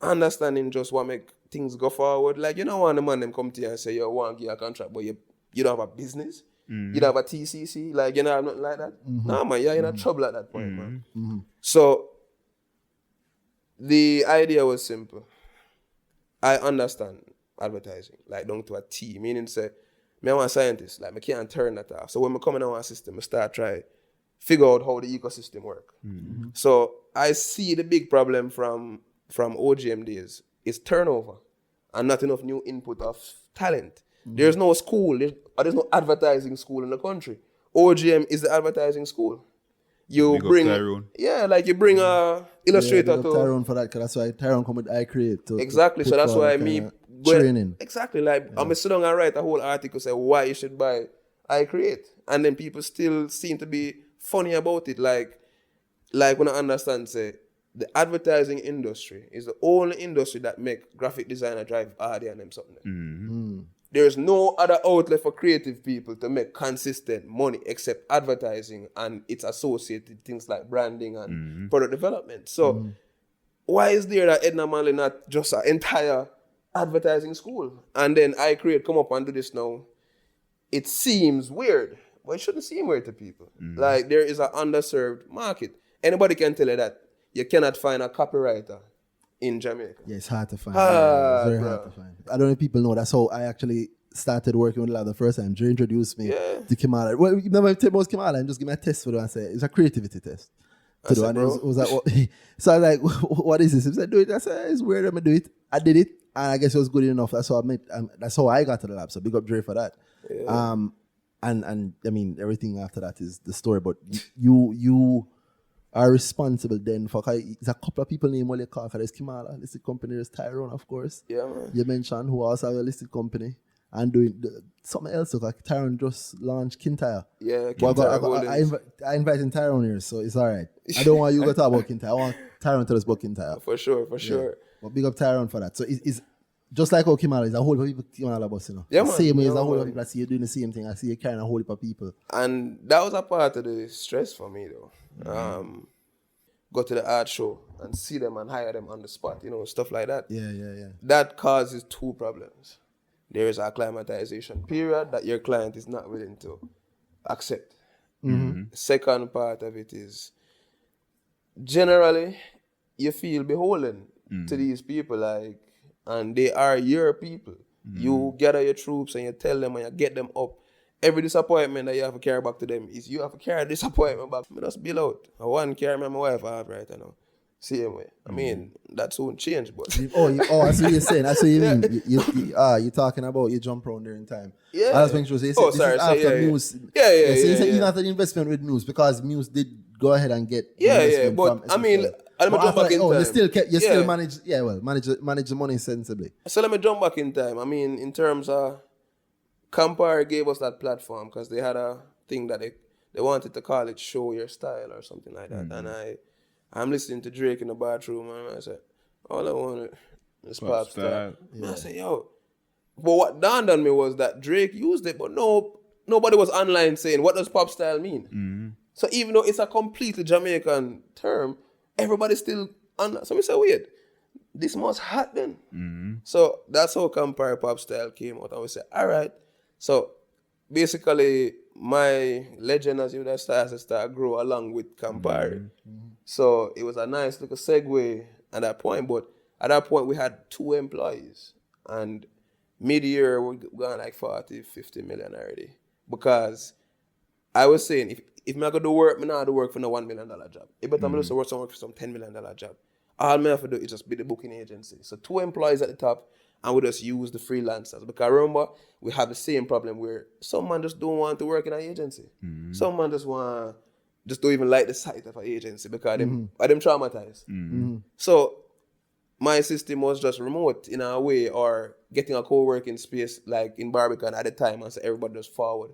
understanding just what make things go forward, like you know, when the man them come to you and say, "Yo, want to give you a contract, but you don't have a business, you don't have a TCC, like you know, nothing like that." Nah, man, you're in trouble at that point, man. So the idea was simple. I understand advertising, like down to a T, meaning say, me I'm a scientist, like I can't turn that off. So when I come in our system, I start try figure out how the ecosystem work. So I see the big problem from OGM days is turnover and not enough new input of talent. There's no school, there's no advertising school in the country. OGM is the advertising school. You Big up bring, Tyrone. yeah, like you bring a illustrator big up to Tyrone for that, because that's why Tyrone come with iCreate. exactly. So that's why me training. Exactly. Like I'm gonna sit down and write a whole article say why you should buy iCreate, and then people still seem to be funny about it. Like when I understand, say the advertising industry is the only industry that make graphic designer drive harder and them something. There's no other outlet for creative people to make consistent money except advertising and its associated things like branding and product development. So why is there that Edna Manley not just an entire advertising school? And then iCreate come up and do this now. It seems weird, but it shouldn't seem weird to people. Like there is an underserved market. Anybody can tell you that you cannot find a copywriter in Jamaica. Yeah, it's hard to find. Ah, It's very bro. hard to find. I don't know if people know. That's how I actually started working with Lab the first time. Dre introduced me to Kimala. Well, you never tell me about Kimala and just give me a test for it and say, it's a creativity test. To do. said, And bro. it was like, what? So I was like, what is this? He said, do it. I said, it's weird. I'm going to do it. I did it. And I guess it was good enough. That's how that's how I got to the lab. So big up Dre for that. And I mean, everything after that is the story. But you are responsible then for, there's a couple of people named Wale Carter. There's Kimala, listed company. There's Tyrone, of course. Yeah, man. You mentioned who also have a listed company and doing something else. So like Tyrone just launched Kintyre. Yeah, But Kintyre I Holdings. invited Tyrone here, so it's all right. I don't want you to talk about Kintyre. I want Tyrone to tell us about Kintyre. For sure. But big up Tyrone for that. So it's just like how Kimala is a whole heap of people Kimala boss, you know. Yeah, The man. same way Yeah, as a whole man. lot of people I see you doing the same thing. I see you carrying a whole heap of people. And that was a part of the stress for me, though. Go to the art show and see them and hire them on the spot, stuff like that. Yeah. That causes two problems. There is acclimatization period that your client is not willing to accept. The second part of it is generally you feel beholden to these people, like, and they are your people. You gather your troops and you tell them and you get them up. Every disappointment that you have to carry back to them is you have to carry disappointment back. I just bill out. I want to carry my wife I have right now. Same way. I mean, that soon change, but I see what you're saying. That's what you mean. You're talking about you jump around there in time. Yeah. I was making sure. So you said Oh, this sorry, is so after yeah. Muse. Yeah, So you yeah, said yeah. even after the investment with Muse, because Muse did go ahead and get Yeah, investment but from I mean, SSL. let me But jump after back in you time. still kept, you Yeah. still manage the money sensibly. So let me jump back in time. I mean, in terms of Campari gave us that platform because they had a thing that they wanted to call it Show Your Style or something like that. And I'm listening to Drake in the bathroom and I said, all I want is pop style. And I said, yo. But what dawned on me was that Drake used it, but nobody was online saying, what does pop style mean? So even though it's a completely Jamaican term, everybody still so we said, wait, this must happen. So that's how Campari pop style came out. And we said, all right. So basically, my legend as you started to start grow along with Campari. So it was a nice little segue at that point. But at that point, we had 2 employees. And mid-year, we're going like 40, 50 million already. Because I was saying, if I'm going to do work, I'm not do work for no $1 million job. If I'm going to work for some $10 million job. All I have to do is just be the booking agency. So 2 employees at the top, and we just use the freelancers. Because remember, we have the same problem where some man just don't want to work in an agency. Some man just don't even like the sight of an agency because them traumatized. So my system was just remote in a way, or getting a co-working space like in Barbican at the time, and so everybody just forward.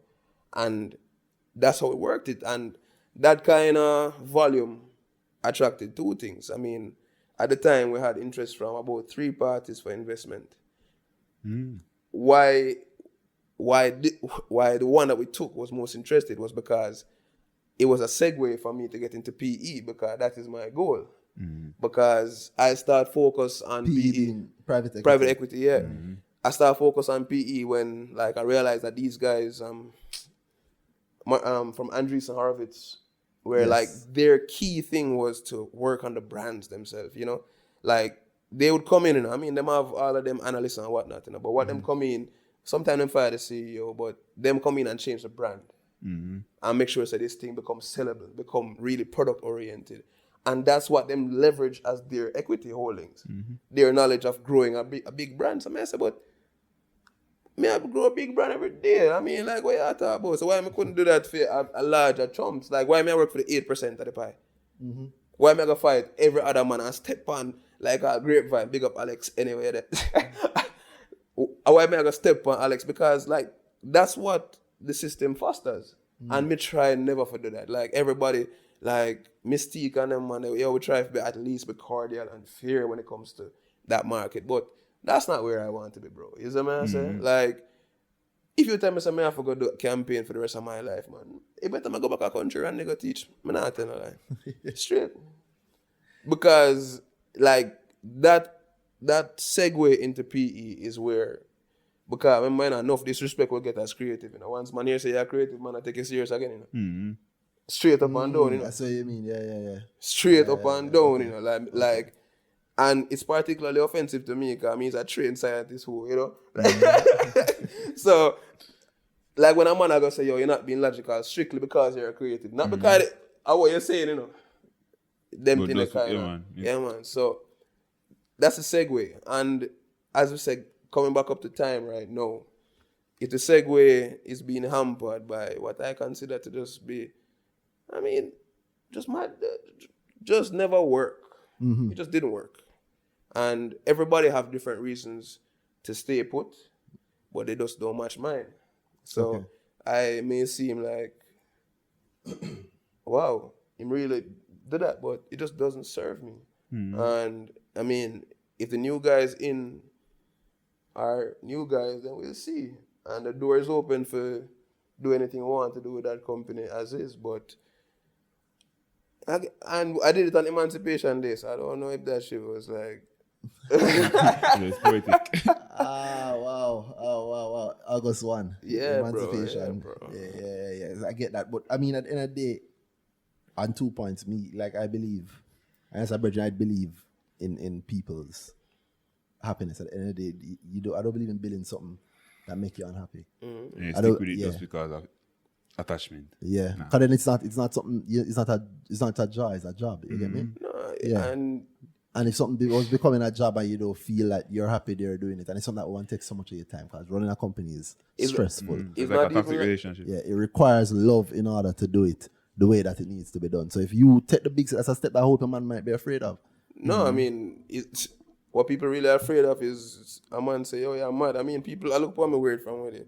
And that's how it worked it. And that kind of volume attracted 2 things. I mean, at the time we had interest from about 3 parties for investment. Why the one that we took was most interested was because it was a segue for me to get into PE, because that is my goal. Because I start focus on PE. being private equity. Private equity, yeah. I start focus on PE when like I realized that these guys from Andreessen Horowitz, where like their key thing was to work on the brands themselves, like they would come in, I mean, them have all of them analysts and whatnot, but what them come in, sometimes them fire the CEO, but them come in and change the brand and make sure that this thing becomes sellable, become really product oriented. And that's what them leverage as their equity holdings, their knowledge of growing a big brand. So I said, but I grow a big brand every day. I mean, like, what you talking about? So why I couldn't do that for a larger chumps? Like, why I work for the 8% of the pie? Why am I gonna fight every other man and step on like a grapevine? Big up Alex anyway. Why am I gonna step on Alex? Because like that's what the system fosters. And me try never to do that. Like everybody, like Mystique and them man, we try to be at least be cordial and fair when it comes to that market. But that's not where I want to be, bro. You see what I'm saying? Like, if you tell me something I have to go do a campaign for the rest of my life, man, it better I go back to country and they go teach. I'm not telling you lie. Straight. Because like that segue into PE is where, because when man enough disrespect will get us creative. Once man here say you're creative, man, I take it serious again. straight up and down, you know. That's what you mean. Yeah. Straight up and down, you know, like, and it's particularly offensive to me because he's a trained scientist who, you know. So, like when a man I go say, yo, you're not being logical strictly because you're a creative, not because of what you're saying, you know. Them But thing that's- kind yeah, of, man. yeah, man. So that's a segue, and as we said, coming back up to time right now, if the segue is being hampered by what I consider to just be, I mean, just never work. It just didn't work. And everybody have different reasons to stay put, but they just don't match mine. So I may seem like, wow, him really did that, but it just doesn't serve me. And I mean, if the new guys in are new guys, then we'll see. And the door is open for do anything we want to do with that company as is. But I did it on Emancipation Day, so I don't know if that shit was like. Yeah, it's poetic. Wow. August 1. Yeah, bro, Emancipation. yeah, bro. Yeah. I get that. But I mean, at the end of the day, on 2 points, me, like I believe, and as a virgin, I believe in people's happiness. At the end of the day, I don't believe in building something that make you unhappy. And you I don't- stick with it yeah. just because of attachment. Yeah. Nah. Because then it's not something, it's not a job, it's a job. You get me? No, Yeah. and if something was becoming a job and you don't feel that you're happy they're doing it, and it's something that won't take so much of your time because running a company is stressful. It's It's not like a toxic even- relationship. Yeah, it requires love in order to do it the way that it needs to be done. So if you take the big step, that's a step that I hope a man might be afraid of. No, I mean, it's what people really are afraid of is a man say, "Oh, you're mad." I mean, people, I look for me weird from with it.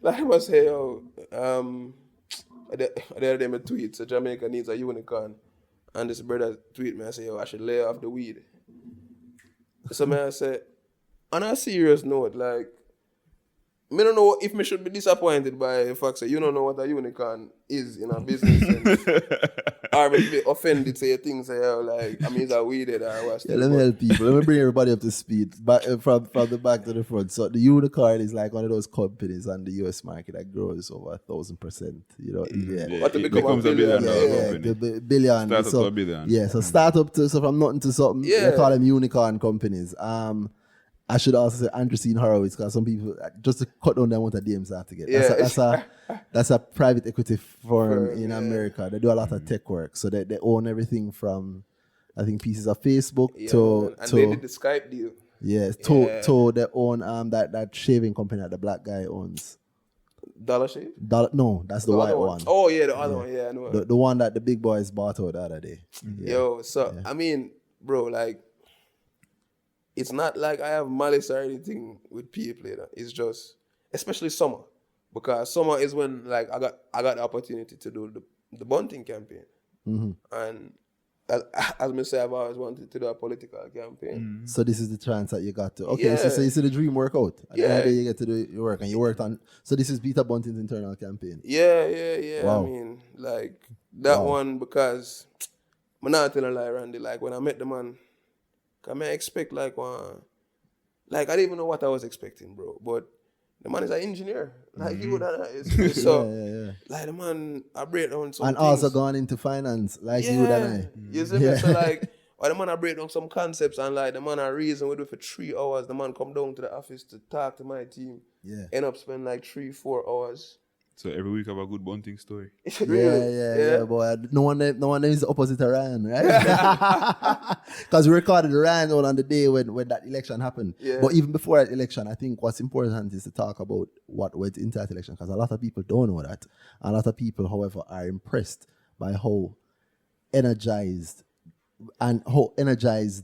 like I must say, yo, the other day I tweet, so Jamaica needs a unicorn, and this brother tweet me, I say, yo, I should lay off the weed. So man, I say, on a serious note, like, me don't know if me should be disappointed by the fact that you don't know what a unicorn is in a business sense. Or me be offended say things say, yo, like, I mean, it's a weeded or what. Yeah, let me help people. Let me bring everybody up to speed. Back from the back to the front. So the unicorn is like one of those companies on the US market that grows over 1,000%. You know, yeah. What to It become a becomes a billion, billion-dollar yeah, company. The billion. Start up so, to a billion. Yeah, so startup to so from nothing to something. Yeah. They call them unicorn companies. I should also say Andreessen Horowitz because some people just to cut down the amount of DMs I have to get. That's a private equity firm in America. They do a lot of tech work, so they own everything from I think pieces of Facebook to they did the Skype deal. to they own that shaving company that the black guy owns. Dollar Shave? No, that's the The white other one. Oh yeah, the other one. Yeah, I know. The one that the big boys bought out the other day. Yeah. Yo, so I mean, bro, like, it's not like I have malice or anything with people. You know? It's just, especially summer, because summer is when like I got the opportunity to do the bunting campaign, and as me say, I've always wanted to do a political campaign. So this is the chance that you got to. Okay, Yeah. so you see the dream work out. At the end of the Yeah. day, you get to do your work, and you worked on. So this is Peter Bunting's internal campaign. Yeah. Wow. I mean, like that one because I'm not telling a lie, Randy. Like when I met the man, I may expect like one, like I didn't even know what I was expecting, bro. But the man is an engineer, like you that. So Yeah. like the man, I break down some And things. also gone into finance, like you and I. You see me? So like, or the man I break down some concepts and like the man I reason with it for 3 hours. The man come down to the office to talk to my team. Yeah. End up spending like 3-4 hours. So every week have a good bunting story. Yeah, boy. No one is opposite of Ryan, right? Because we recorded Ryan on the day when that election happened. Yeah. But even before that election, I think what's important is to talk about what went into that election, because a lot of people don't know that. A lot of people, however, are impressed by how energized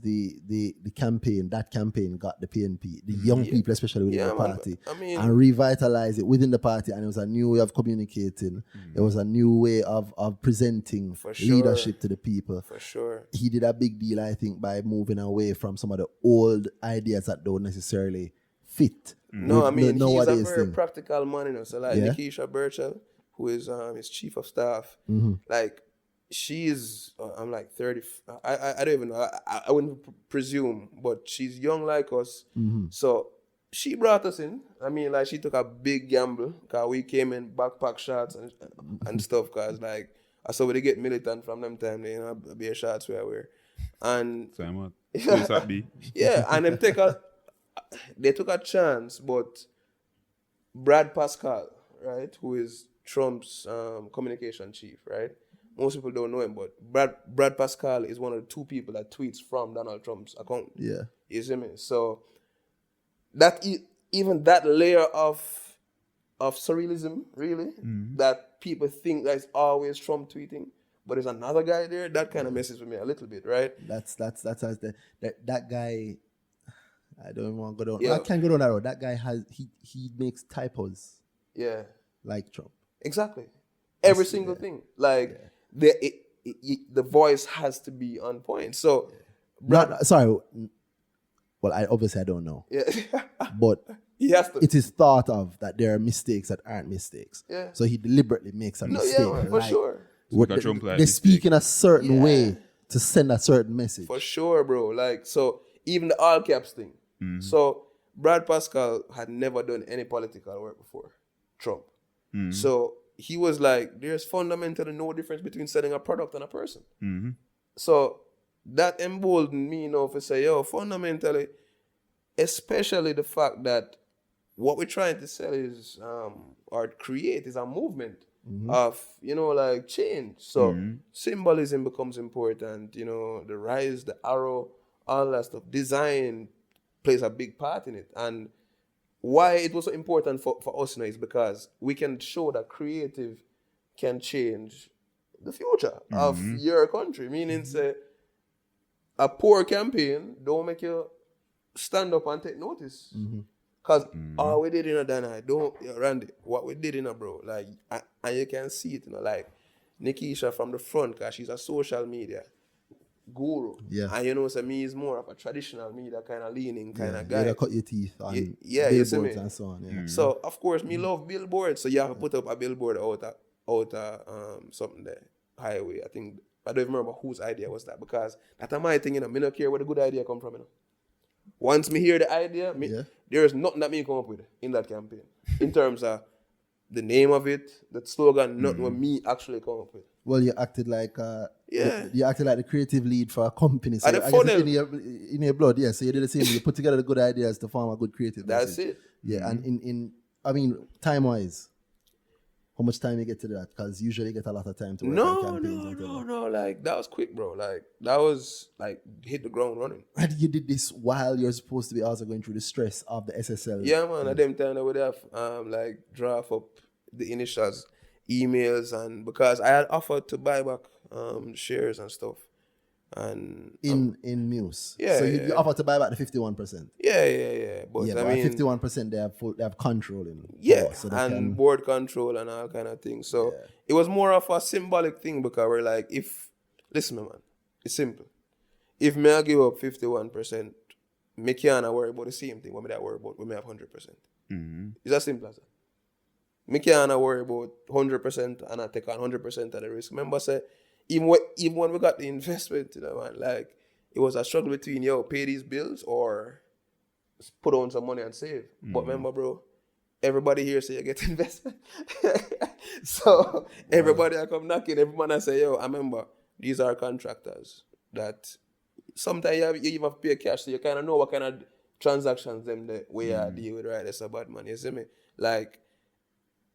the campaign, that campaign got the PNP, the young people especially within the man, party, I mean- and revitalize it within the party. And it was a new way of communicating. It was a new way of presenting For sure. leadership to the people. For sure. He did a big deal, I think, by moving away from some of the old ideas that don't necessarily fit. No, I with mean, the he's a nowadays very thing. practical man, you know. So, like, Yeah. Nikisha Burchell, who is his chief of staff, like, she's, I'm like 30, I don't even know, I wouldn't presume, but she's young like us. So, she brought us in. I mean, like, she took a big gamble because we came in backpack shots and stuff. Because, like, I saw where they get militant from them time. They, beer shots where I wear. And Same out. Yes, that be. yeah, and they took a chance, but Brad Pascal, right, who is Trump's communication chief, right? Most people don't know him, but Brad Pascal is one of the two people that tweets from Donald Trump's account. Yeah. You see me? So that even that layer of surrealism, really, that people think that it's always Trump tweeting, but there's another guy there. That kind of messes with me a little bit, right? That's how that guy. I don't want to go down. Yeah. I can't go down that road. That guy he makes typos Yeah, like Trump. exactly. Every single thing, like the voice has to be on point. So, Sorry. Well, I obviously don't know, yeah, but he has to. it is thought of that there are mistakes that aren't mistakes. Yeah. So he deliberately makes a No, mistake. yeah, man, for like, sure. what Like a Trump they like speak in a certain Yeah. way to send a certain message. For sure, bro. Like, so even the all caps thing. So Brad Pascal had never done any political work before Trump. So he was like, there's fundamentally no difference between selling a product and a person. So that emboldened me, to say, yo, fundamentally, especially the fact that what we're trying to sell is, or create is a movement of, like change. So symbolism becomes important, the rise, the arrow, all that stuff. Design plays a big part in it. And why it was so important for us now is because we can show that creative can change the future of your country. Meaning, say, a poor campaign don't make you stand up and take notice. Because all we did in a Dana, Randy, what we did in a bro, like, and you can see it, like, Nikisha from the front, because she's a social media guru. Yeah. And so me is more of a traditional media kind of leaning kind of You guy. gotta cut your teeth on You see me? billboards and so on. Yeah. So of course me love billboards. So you have to put up a billboard out something there. Highway. I don't even remember whose idea was that, because that's my thing, me don't care where the good idea come from, Once me hear the idea, there is nothing that me come up with in that campaign. In terms of the name of it, the slogan, nothing what me actually come up with. Well, you acted like you acted like the creative lead for a company. So And the I guess it's funnel. in your blood, yeah. So you did the same. You put together the good ideas to form a good creative. That's message. it. Yeah, and in time wise, how much time you get to that? Because usually you get a lot of time to work on campaigns. and whatever. No. Like, that was quick, bro. Like, that was, like, hit the ground running. And you did this while you're supposed to be also going through the stress of the SSL. Yeah, man. At them time, I would have, like, draft up the initials, emails, and because I had offered to buy back shares and stuff. And In Muse. Yeah, So yeah. you offered to buy back the 51%. yeah. But Yeah, I but mean, 51% they have control in. yeah, So they and can, board control and all kind of things. So it was more of a symbolic thing, because we're like, listen, man, it's simple. If me I give up 51%, me can't worry about the same thing when me that worry about when me have 100%. It's as simple as that. Me can't worry about 100% and I take on 100% of the risk. Remember, say, even when we got the investment, man, like, it was a struggle between, pay these bills or put on some money and save. But remember, bro, everybody here say you get investment. So everybody I come knocking, everyone I say, I remember, these are contractors that sometimes you even have to pay cash, so you kind of know what kind of transactions them the way I deal with, right? That's a bad man, you see me? Like,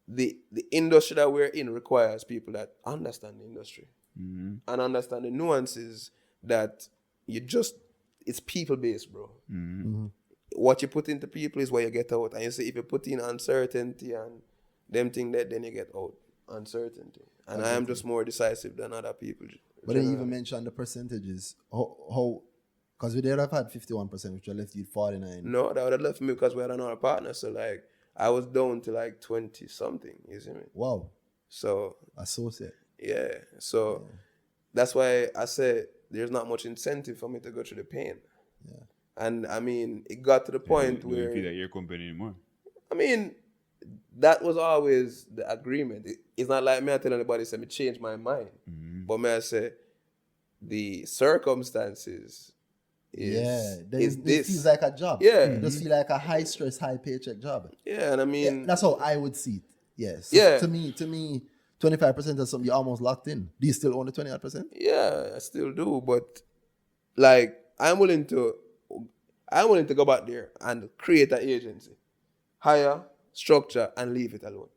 the industry that we're in requires people that understand the industry and understand the nuances that it's people-based, bro. What you put into people is what you get out. And you see, if you put in uncertainty and them thing that, then you get out uncertainty. And I am just more decisive than other people. but then you even mentioned the percentages. How because we did have had 51%, which I left you 49. No, that would have left me because we had another partner. So, like, I was down to like 20 something, you see me? Wow. So, Associate. yeah. So, that's why I said there's not much incentive for me to go through the pain. Yeah. And I mean, it got to the point You don't where, feel like your company anymore. I mean, that was always the agreement. It's not like me I tell anybody, say, me change my mind. But me I say, the circumstances Then is it this. feels like a job. Yeah. It does feel like a high stress, high paycheck job. Yeah, and I mean, That's how I would see it. Yes. Yeah. To me, 25% of something you're almost locked in. Do you still own the 20%? yeah, I still do, but like I'm willing to go back there and create an agency, hire, structure, and leave it alone.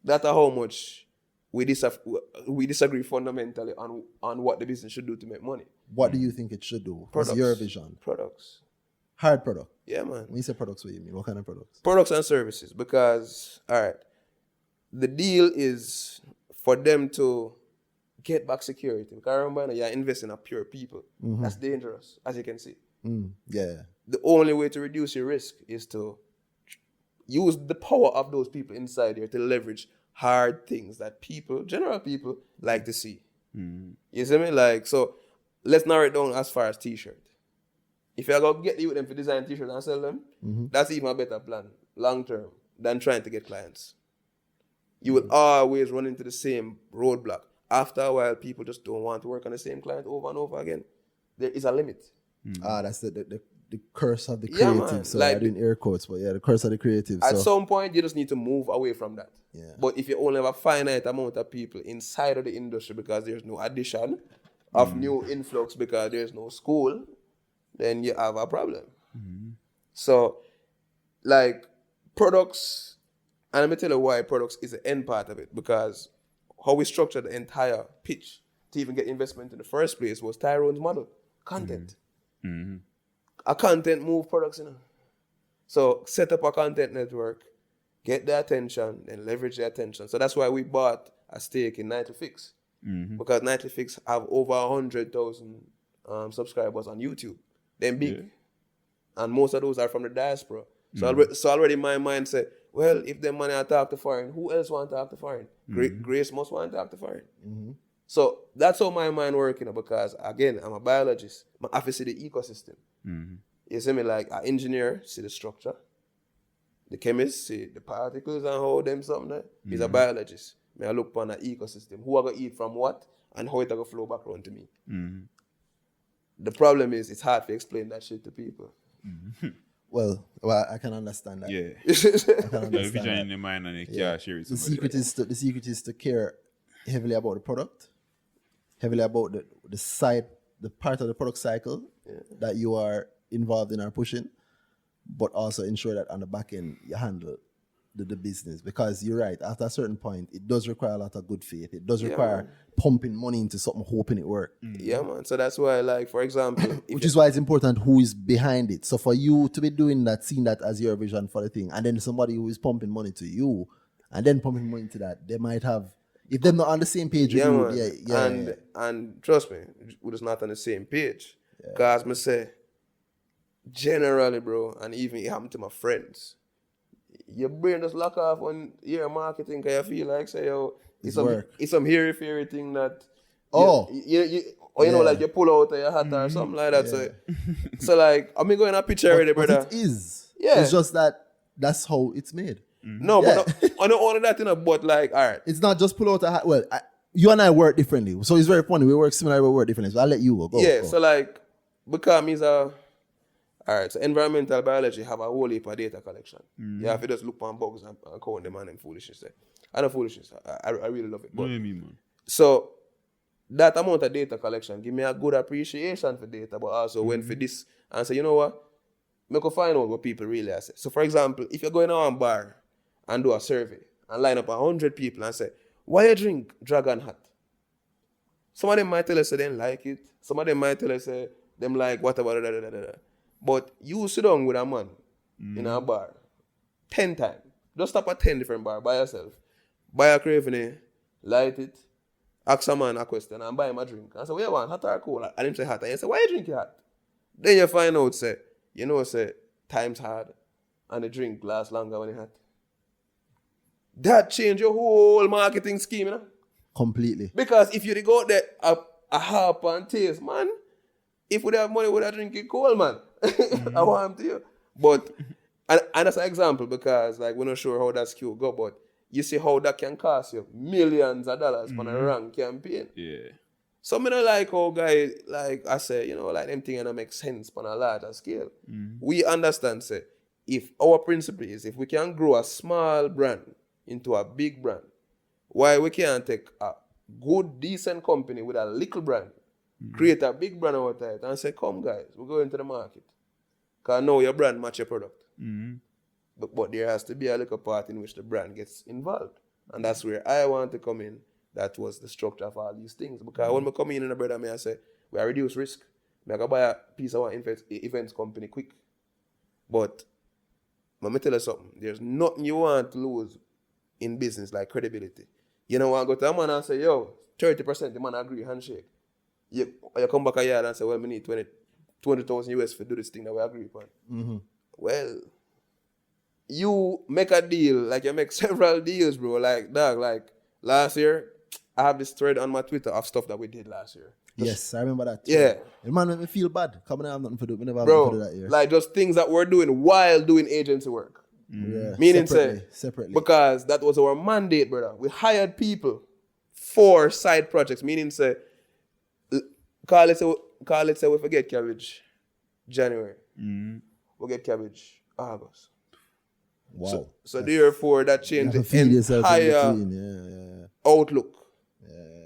That's how much we disagree fundamentally on what the business should do to make money. What do you think it should do? What's your vision? Products. Hard product. Yeah, man. When you say products, what do you mean? What kind of products? Products and services, because all right, the deal is for them to get back security. Because remember, you're investing in pure people. That's dangerous, as you can see. Yeah. The only way to reduce your risk is to use the power of those people inside there to leverage hard things that general people, like to see. You see me? Like, so let's narrow it down as far as t-shirt. If you're going to get you with them for design t-shirts and sell them, that's even a better plan, long term, than trying to get clients. You will always run into the same roadblock. After a while, people just don't want to work on the same client over and over again. There is a limit. That's the curse of the Yeah, creative. man. So Like, I didn't air quotes, but yeah, the curse of the creative. At So some point, you just need to move away from that. Yeah. But if you only have a finite amount of people inside of the industry because there's no addition of new influx because there's no school, then you have a problem. So, like, products, and let me tell you why products is the end part of it, because how we structured the entire pitch to even get investment in the first place was Tyrone's model, content. A content move products, So set up a content network, get the attention, and leverage the attention. So that's why we bought a stake in Nightly Fix. Because Nightly Fix have over 100,000 subscribers on YouTube. They're big. And most of those are from the diaspora. So already my mind said, well, if them money I talk to foreign, who else want to talk to foreign? Grace must want to talk to foreign. So that's how my mind working, because again, I'm a biologist. I have to see the ecosystem. You see me, like an engineer see the structure. The chemist see the particles and how them something there. He's a biologist. I look upon an ecosystem. Who I gonna eat from what and how it gonna flow back around to me. The problem is it's hard to explain that shit to people. well, I can understand that. Yeah. I can The understand vision that. in your mind and you can't share it. The secret is to care heavily about the product, heavily about the side, the part of the product cycle that you are involved in or pushing, but also ensure that on the back end you handle the business, because you're right, after a certain point it does require a lot of good faith. It does require pumping money into something, hoping it works. Yeah, man. So that's why, like, for example, Which is why it's important who is behind it. So for you to be doing that, seeing that as your vision for the thing, and then somebody who is pumping money to you and then pumping money into that, they might have, if they're not on the same page with you, man. And trust me, we're just not on the same page. Because I say, generally, bro, and even it happened to my friends, your brain just lock off when you're marketing, because you feel like, say, yo, it's some hairy thing that, you know, like you pull out of your hat or something like that. So like, I'm going to picture already, brother. It is. Yeah. It's just that's how it's made. No, but I know all of that, but like, all right. It's not just pull out a hat. Well, you and I work differently. So it's very funny. We work similar, we work differently. So I'll let you go. Go. So like, because he's all right, so environmental biology have a whole heap of data collection. You have to just look on bugs and count them and foolishness. I know foolishness. I really love it. But, What do you mean, man? so that amount of data collection give me a good appreciation for data, but also when for this, and say, you know what? I can find out what people really are. So for example, if you're going to a bar and do a survey and line up 100 people and say, why you drink Dragon Hat? Some of them might tell us they didn't like it. Some of them might tell us them like whatever. But you sit down with a man in a bar 10 times. Just stop at 10 different bars by yourself. Buy a craving, light it, ask a man a question and buy him a drink. And say, what you want, hot or cold? And him say hot. And you say, why you drink it hot? Then you find out, say, time's hard and the drink lasts longer when it's hot. That change your whole marketing scheme, Completely. Because if you go out there a hop and taste, man, if we have money, we'd have drink it cold, man. I want him to you. But, and that's an example, because like we're not sure how that skill go, but you see how that can cost you millions of dollars for a wrong campaign. Yeah. So me don't like how guy, like I say, like them things don't make sense on a larger scale. We understand, say, if our principle is if we can grow a small brand into a big brand, why we can't take a good, decent company with a little brand, create a big brand out of it, and say, come guys, we're going to the market. Because now your brand match your product. But there has to be a little part in which the brand gets involved. And that's where I want to come in. That was the structure of all these things. Because when we come in a brother, I say, we reduce risk. I can buy a piece of our events company quick. But let me tell you something. There's nothing you want to lose in business like credibility. You know, I go to a man and say, yo, 30%, the man agree, handshake. You come back a year and say, well, we need 20,000 US to do this thing that we agree upon. Well, you make a deal, like you make several deals, bro. Like, dog, like last year, I have this thread on my Twitter of stuff that we did last year. Yes, I remember that. Yeah. The man made me feel bad. Coming out, I have nothing to do. We never have nothing to do that year. Like just things that we're doing while doing agency work. Yeah, Meaning separately. because that was our mandate, brother. We hired people for side projects. Meaning say, call it say we forget cabbage January. We get cabbage August. Wow. So therefore that changed the entire outlook.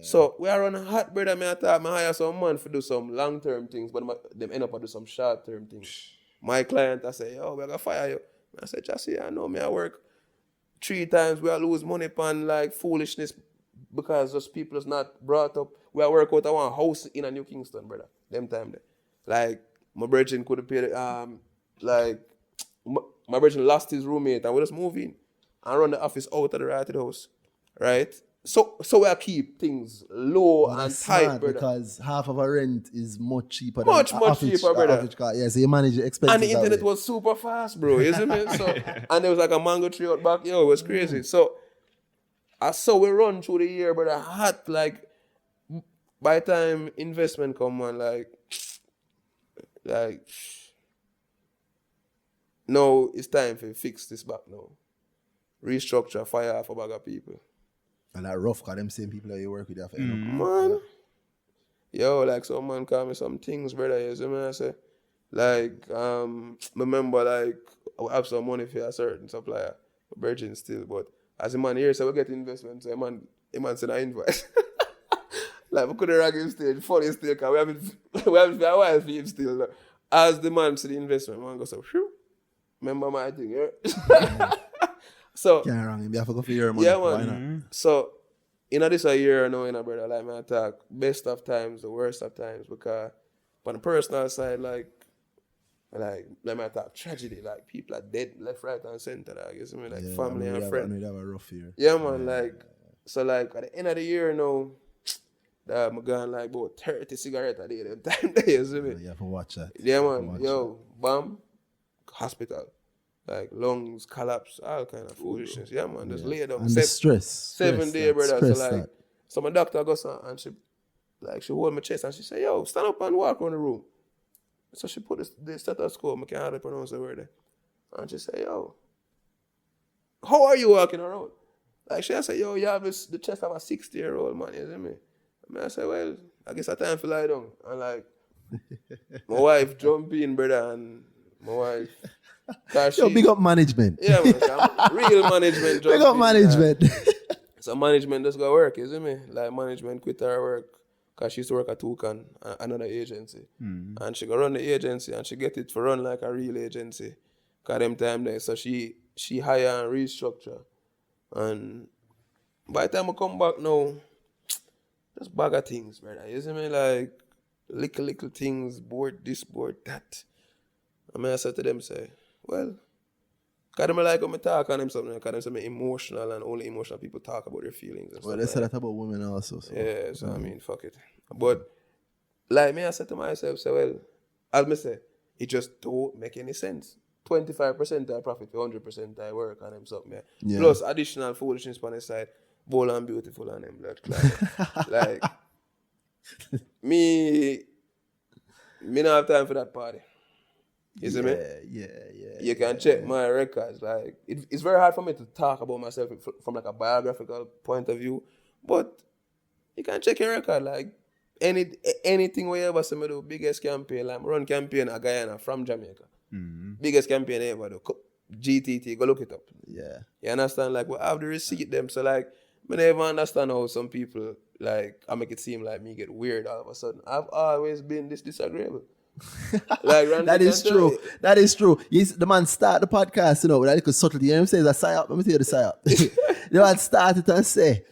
So we are on a hot, brother. I thought I hire some man to do some long-term things, but them end up do some short-term things. My client, I say, yo, we're going to fire you. I said, just see, I know me, I work 3 times. We lose money upon like foolishness because those people is not brought up. We work out of one house in a New Kingston, brother. Them time there. Like, my brother couldn't pay my brother lost his roommate and we just move in and run the office out of the right house. Right? So we keep things low and tight, brother. Because half of our rent is much cheaper much cheaper, brother. Yeah, so you manage your expenses. And the internet was super fast, bro. You see me? So, and there was like a mango tree out back. Yo, it was crazy. So I saw we run through the year, brother. Hot, like, by the time investment come on, like, now it's time to fix this back now. Restructure, fire off a bag of people. And that rough, because them same people that you work with have Man. Yo, like some man call me some things, brother. You see me? I say, like, remember, like, I have some money for a certain supplier, virgin still, but as a man here, so we get investment, so a man send an invite. Like, we couldn't rag him still, funny still, because we haven't a while for him still. As the man see the investment, man goes, phew, remember my thing, yeah? So, can't wrong him. You have to go for your money. Yeah, man. So, this a year now, brother, like, man, I talk best of times, the worst of times, because on the personal side, like I talk tragedy, like, people are dead left, right, and center, like, you see me, like, family and friends. We have a rough year. Yeah, man, like, so, like, at the end of the year, now, I'm going, like, about 30 cigarettes a day, them time there, you see me? You have to watch that. Yeah, man, yo, bam, hospital. Like lungs collapse, all kind of foolishness. Yeah, man, just lay down. And the stress. 7 days, brother. Stress So like, so my doctor goes on and she hold my chest and she say, yo, stand up and walk around the room. So she put the stethoscope, I can't hardly pronounce the word there. And she say, yo, how are you walking around? Like she say, yo, you have the chest of a 60-year-old man, you see me? I say, well, I guess I time to lie down. And like, my wife jump in, brother, and my wife. Yo, big up management. Yeah, man. Real management. Big up management. So management just go work, you see me? Like management quit her work because she used to work at Toucan, another agency. And she go run the agency and she get it for run like a real agency. Because them time there. So she hire and restructure. And by the time I come back now, just bag of things, brother. You see me? Like little things, board this, board that. And I said to them, say, well, because I like when I talk on them something, because I'm emotional and only emotional people talk about their feelings. And well, they said that about women also. So. Yeah, so I mean, fuck it. But, like me, I said to myself, say, well, as me say, it just don't make any sense. 25% I profit, 100% I work on them something. Yeah. Plus additional foolishness on the side, bold and beautiful on them blood clot. Like, me not have time for that party. You see me? Yeah. You can check my records. Like it's very hard for me to talk about myself from like a biographical point of view, but you can check your record. Like anything we ever see me do, biggest campaign, like run campaign in Guyana from Jamaica. Biggest campaign ever do. GTT, go look it up. Yeah. You understand? Like, we have the receipt them. So, like, I never understand how some people, like, I make it seem like me get weird all of a sudden. I've always been this disagreeable. Like, That is true. That is true. The man start the podcast, with that little subtlety. You know what I'm saying? It's a psyop. Let me tell you the psyop. The man started and say,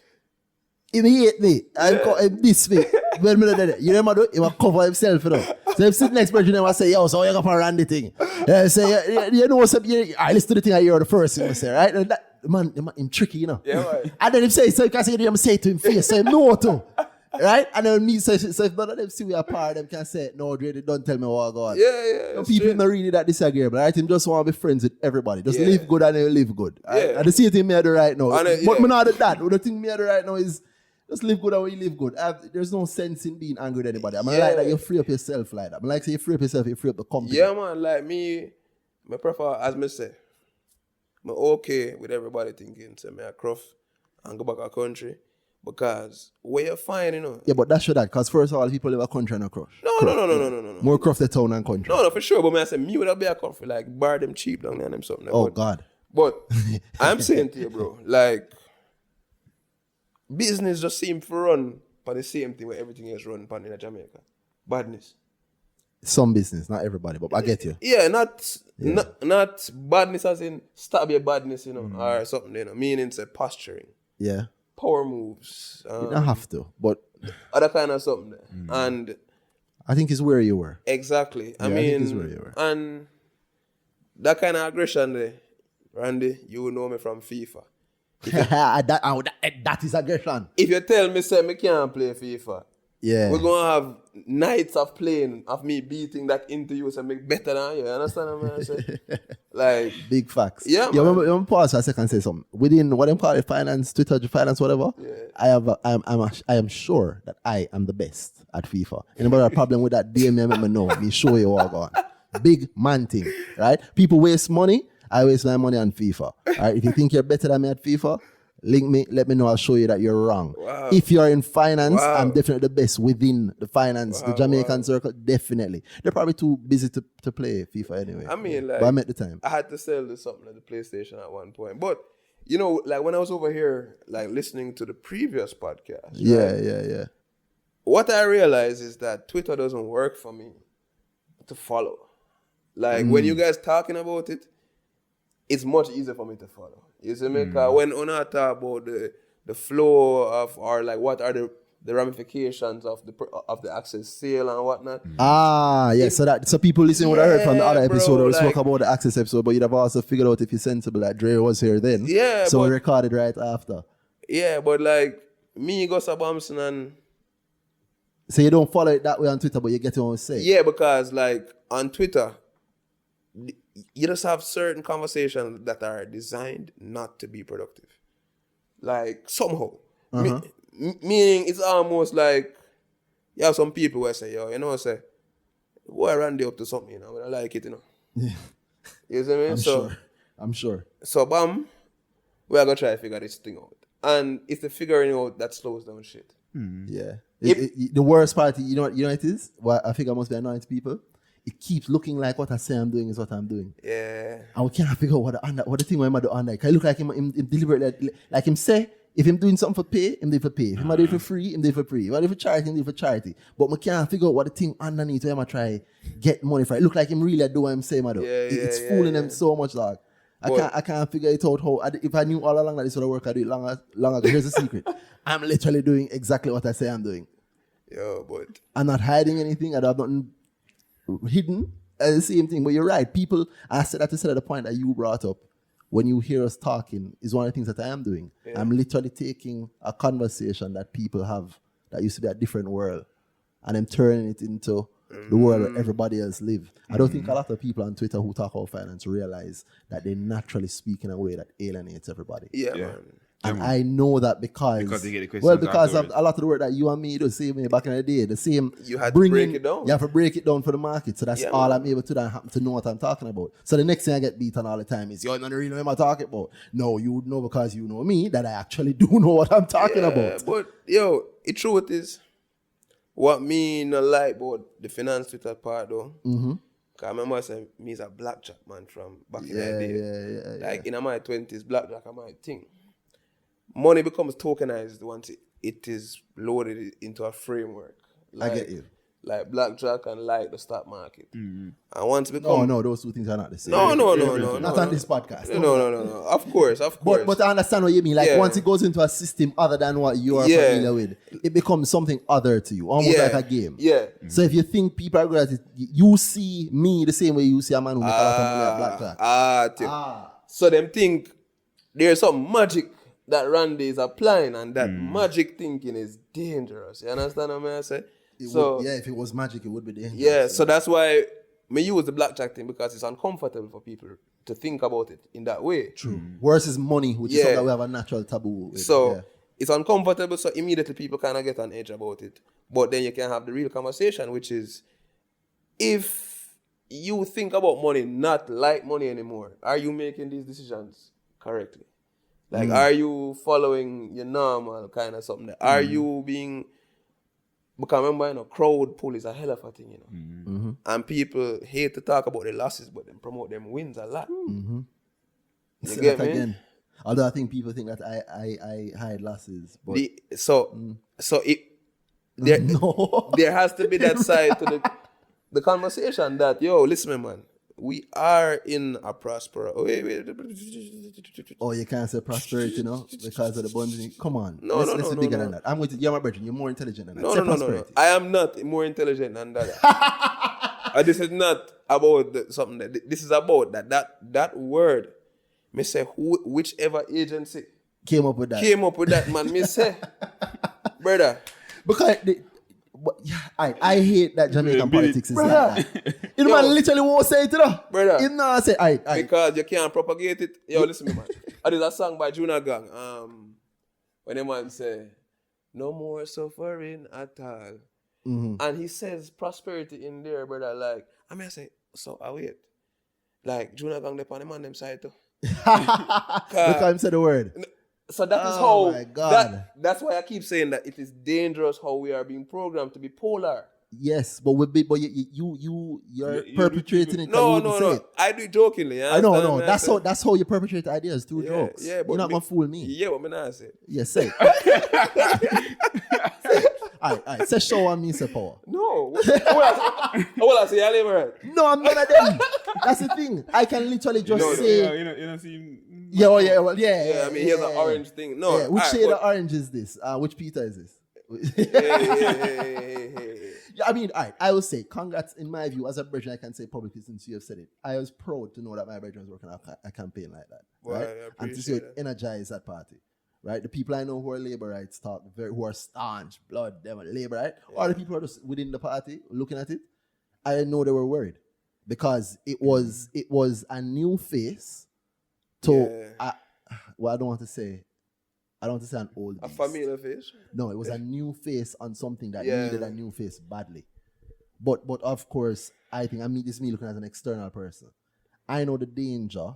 he hate me. And diss me. When me do that, you know what I do? He will cover himself, So if sit next person, I say, yo, so you got to run the thing. Say, you know, I listen to the thing I hear the first thing I say, right? And that, man, him tricky, Yeah, right. And then him say, so you can say, him say to him face, say no to. Right? And then me say, so if none of them see we are part, them can say, no, really, don't tell me what I got. Yeah. Some people not really that disagreeable, right? Him just want to be friends with everybody. Just live good and they live good. Right? And the same thing me I do right now. But me not do that. The thing me I do right now is just live good and we live good. There's no sense in being angry with anybody. I'm like that you free up yourself like that. I'm like say you free up yourself, you free up the company. Yeah, man. Like me prefer, as me say, I'm okay with everybody thinking, say me a cruff and go back a country. Because where you find, Yeah, but that's sure that. Because first of all, people live a country and a crush. No. More cruff the town and country. No, for sure. But me I say, me would have be a country, like, bar them cheap down there and them something. Oh, God. But I'm saying to you, bro, like, business just seem to run for the same thing where everything else run in Jamaica. Badness. Some business, not everybody, but I get you. Yeah, not badness as in stab your badness, or something, meaning say posturing. Yeah. Power moves. You don't have to, but other kind of something there. And I think it's where you were. exactly. I think mean, it's where you were. And that kind of aggression there, Randy, you will know me from FIFA. that is aggression. If you tell me, say, me can't play FIFA, Yeah. we're going to have nights of playing, of me beating that into you so make better than you. You understand what I'm saying? Like, Big facts. Yeah, You man. remember pause for a second and say something. Within what them call it, finance, Twitter, finance, whatever, I am sure that I am the best at FIFA. Anybody have a problem with that, DM me, let me know. Me show you all gone. Big man thing, right? People waste money. I waste my money on FIFA. All right? If you think you're better than me at FIFA, link me, let me know, I'll show you that you're wrong. Wow. If you're in finance, Wow. I'm definitely the best within the finance, the Jamaican circle, definitely. They're probably too busy to play FIFA anyway. I mean, like, but I met the time. I had to sell this something at the PlayStation at one point. But, like when I was over here, like listening to the previous podcast, Yeah. what I realized is that Twitter doesn't work for me to follow. Like when you guys talking about it, it's much easier for me to follow. You see me? 'Cause when I talk about the flow of, or like what are the ramifications of the access sale and whatnot. So people listen what I heard from the other Yeah, bro, episode where we like- spoke about the access episode, but you'd have also figured out if you're sensible that Dre was here then. Yeah, So we but- recorded right after. Yeah, but like me, Gus Abamson, and So you don't follow it that way on Twitter, but you get what I'm saying. yeah, because like on Twitter, you just have certain conversations that are designed not to be productive. Like somehow. Meaning it's almost like you have some people who say, say, boy, Randy up to something, I like it, Yeah. You see what I mean? I'm sure. So bam, we are gonna try to figure this thing out. And it's the figuring out that slows down shit. Yeah. The worst part, you know what it is? Well, I think I must be annoying to people. It keeps looking like what I say I'm doing is what I'm doing. Yeah. And we can't figure out what the thing I'm doing under. It look like him deliberately, like him say, if him doing something for pay, him do it for pay. If him do it for free, him do it for free. If I do it for charity, him do it for charity. But we can't figure out what the thing underneath where I try get money for. It look like him really do what I'm saying, man. It's fooling them so much, dog. I can't figure it out how. If I knew all along that this would work, I'd do it long ago. Here's the secret. I'm literally doing exactly what I say I'm doing. Yo, but I'm not hiding anything. I have nothing hidden. The same thing. But you're right. People, I said that to say at the point that you brought up, when you hear us talking, is one of the things that I am doing. Yeah. I'm literally taking a conversation that people have that used to be a different world, and I'm turning it into the world where everybody else live. I don't think a lot of people on Twitter who talk about finance realize that they naturally speak in a way that alienates everybody. Yeah, man. And I know that because they get the questions because of afterwards. a lot of the work that you and me do, the same way back in the day, the same. You had to break it down. You have to break it down for the market. So that's Yeah, all man. I'm able to do. I happen to know what I'm talking about. So the next thing I get beaten all the time is, you're not really know what I'm talking about. No, you would know because you know me that I actually do know what I'm talking about. But yo, the truth is, What me no like about the finance Twitter part though, Mm-hmm. cause I remember I said me is a blackjack man from back in the Yeah, day. yeah. Like in my 20s, blackjack are my thing. Money becomes tokenized once it is loaded into a framework. I get you. Like blackjack and like the stock market. And once it No, becomes no, those two things are not the same. no, Not on this podcast. no. Of course. But I understand what you mean. Like Yeah. once it goes into a system other than what you are Yeah. familiar with, it becomes something other to you, almost like a game. Yeah. So if you think people are good at it, you see me the same way you see a man who make a lot of money at blackjack. So them think there's some magic that Randy is applying, and that magic thinking is dangerous. You understand what I say? If it was magic, it would be dangerous. Yeah, so that's why me use the blackjack thing, because it's uncomfortable for people to think about it in that way. True. Versus money, which is Yeah. something that we have a natural taboo with. So Yeah. it's uncomfortable, so immediately people kind of get on edge about it. But then you can have the real conversation, which is, if you think about money not like money anymore, are you making these decisions correctly? Like, are you following your normal kind of something? Are you being... Because remember, crowd pull is a hell of a thing, And people hate to talk about the losses, but then promote them wins a lot. You Say get that me? again. Although I think people think that I hide losses, but So it there no. there has to be that side to the conversation that, yo, listen, man, we are in a prosperous. Oh, you can't say prosperity, no, because of the bundling. Come on, No, let's no, be no, bigger no. than that. I'm with you. You're my brother. You're more intelligent than that. No, Say no, no, no, no. prosperity. I am not more intelligent than that. And this is not about something that this is about that word. Me say whichever agency Came up with that. came up with that, man. Me say, brother. Because I hate that Jamaican Yeah, politics is like that. You know, Yo. man literally won't say it, you know. Brother. He not say, all right. Because you can't propagate it. Yo, listen me, man. There's a song by Juna Gang. When the man say, no more suffering at all. And he says prosperity in there, brother. Like, I mean, I say, so I wait. Like, Juna Gang, they on the man them side too. Look how him say the word. So that is Oh how my God. that's why I keep saying that it is dangerous how we are being programmed to be polar. Yes, but you're perpetrating it. 'cause you No, wouldn't no, say no. it. I do it jokingly. I know, understand no. what I That's how you perpetrate ideas through say? jokes. Yeah, but You're not gonna fool me. Yeah, what me not say. Yes, say. it. All right. Say show on me, say power. No. What I say, I live right. No, I'm none of them. That's the thing. I can literally just say. you know, see. Yeah, oh, yeah, well, yeah. Yeah, I mean, here's an orange thing. No. Yeah, which alright, shade but- of orange is this? Which Peter is this? Hey. Yeah, I mean, all right, I will say, congrats, in my view, as a brethren, I can say publicly since you have said it. I was proud to know that my brethren was working on a campaign like that. Well, right? I And to see it appreciate energize that party. Right? The people I know who are labor rights talk, who are staunch, blood, them are labor right? Or the people who are just within the party looking at it, I know they were worried. Because it was a new face to well, I don't want to say an old A beast. familiar face. No, it was a new face on something that Yeah. needed a new face badly. But of course, I think this is me looking as an external person. I know the danger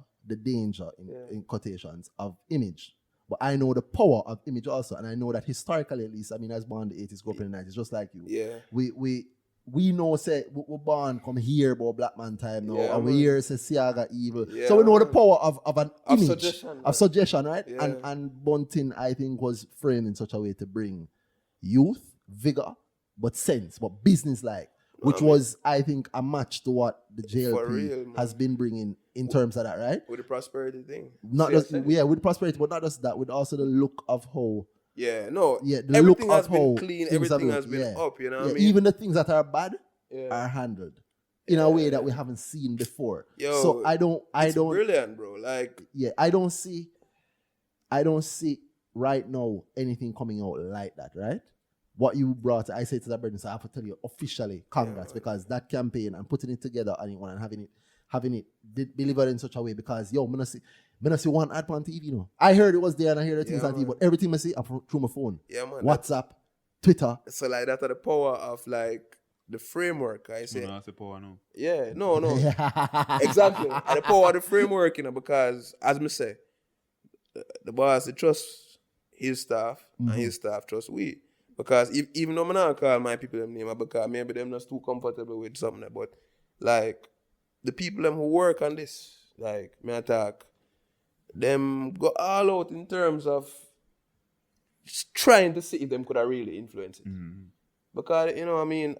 in quotations of image. But I know the power of image also. And I know that historically, at least, I mean, I was born in the 80s, grew up in the 90s, just like you. Yeah. We know, say, we're born come here about Black Man time now. Yeah, and we man. hear, say, Siaga evil. Yeah, So we know the man. power of an Of image. suggestion, Of suggestion, right? Yeah. And Bunting, I think, was framed in such a way to bring youth, vigor, but sense, but business-like. Which was, I think, a match to what the For real, JLP man. has been bringing in terms of that, right? With the prosperity thing. Not See, I just said it. with prosperity, but not just that, with also the look of how Yeah, no. the everything look has of been how clean. things Everything are has built. been Yeah. up. You know what I Yeah, mean? even the things that are bad Yeah. are handled in a way that we haven't seen before. Yo, So I don't brilliant, bro. Like, I don't see right now anything coming out like that, right? What you brought, I say to that brother, so I have to tell you officially, congrats, because that campaign and putting it together and having it delivered in such a way, because yo, me not see one ad on TV, you know. I heard it was there and I hear the things Yeah, on TV, man. but everything I see through my phone. yeah, man. WhatsApp, Twitter. So like that's the power of like the framework. I say, No, that's the power now. yeah, no, exactly. And the power of the framework, you know, because as me say, the boss he trust his staff and his staff trust we. Because even though I'm not call my people them name, because maybe them not too comfortable with something, but like the people them who work on this, like me attack, them go all out in terms of trying to see if them could have really influenced it. Because you know what I mean,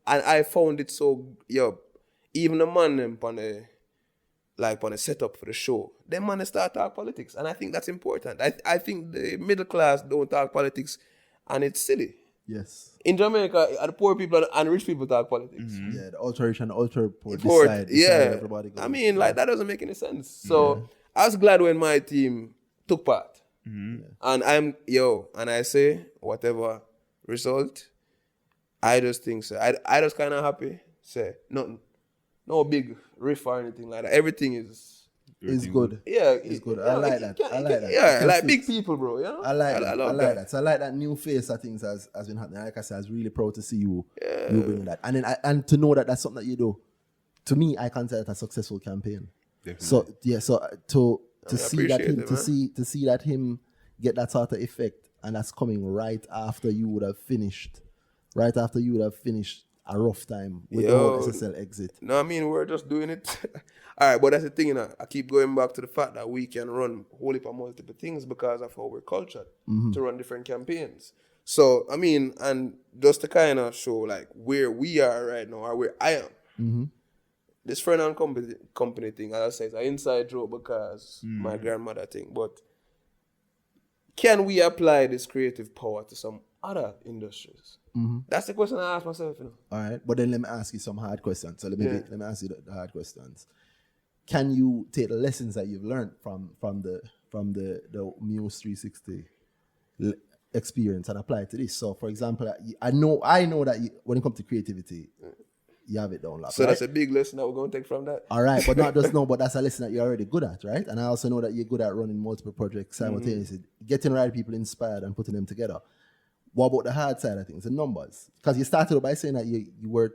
I found it so even the man them on the setup for the show, them man they start talk politics, and I think that's important. I think the middle class don't talk politics, and it's silly. Yes. In Jamaica, the poor people and rich people talk politics. Yeah, the ultra rich and the ultra poor Poor, decide everybody goes. I mean, like that doesn't make any sense. So I was glad when my team took part, and I say whatever result, I just think so. I just kind of happy. Say nothing, no big riff or anything like that. Everything is good. yeah, It's good. yeah, I like that. I like that. Yeah, Can like fix. big people, bro. You know? I like that. I love like that. So I like that new face that things has been happening. Like I said, I was really proud to see you bringing that. And then and to know that that's something that you do. To me, I consider it a successful campaign. Definitely. So yeah, so to see that appreciate him it, to see that him get that sort of effect, and that's coming right after you would have finished a rough time with the whole SSL exit. No, I mean, we're just doing it. All right, but that's the thing, you know. I keep going back to the fact that we can run a whole heap of multiple things because of how we're cultured to run different campaigns. So, I mean, and just to kind of show, like, where we are right now or where I am. This friend and company thing, as I say, it's an inside joke because my grandmother thing. But can we apply this creative power to some other industries? That's the question I ask myself, you know. All right, but then let me ask you some hard questions. So let me ask you the hard questions. Can you take the lessons that you've learned from the Muse 360 experience and apply it to this? So, for example, I know that when it comes to creativity, you have it down locked. So right? that's a big lesson that we're going to take from that. All right, but not just know, but that's a lesson that you're already good at, right? And I also know that you're good at running multiple projects simultaneously, getting the right people inspired and putting them together. What about the hard side of things, the numbers? Because you started by saying that you were,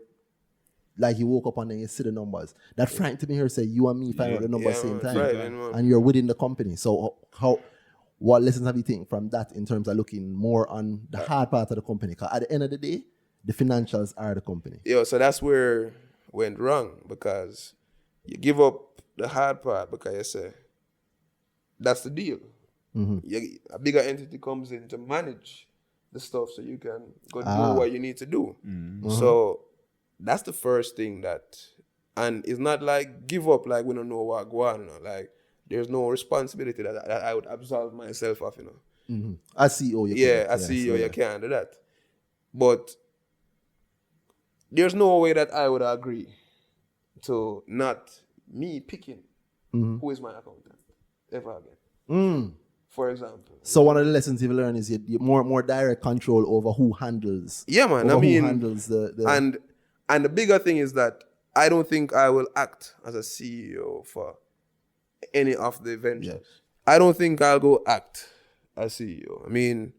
like you woke up and then you see the numbers. That Frank to me here say you and me find out the numbers same time. right, and you're within the company. So what lessons have you taken from that in terms of looking more on the hard part of the company? Because at the end of the day, the financials are the company. So that's where it went wrong because you give up the hard part because you say, that's the deal. A bigger entity comes in to manage the stuff so you can go do what you need to do. So that's the first thing and it's not like give up like we don't know what go on, you know? Like there's no responsibility that I would absolve myself of, you know. As CEO, You can't do that. But there's no way that I would agree to not me picking who is my accountant ever again. For example. So one of the lessons you've learned is you more direct control over who handles. Yeah, man. Who I mean, handles the and the bigger thing is that I don't think I will act as a CEO for any of the ventures. Yes. I don't think I'll go act as CEO. I mean,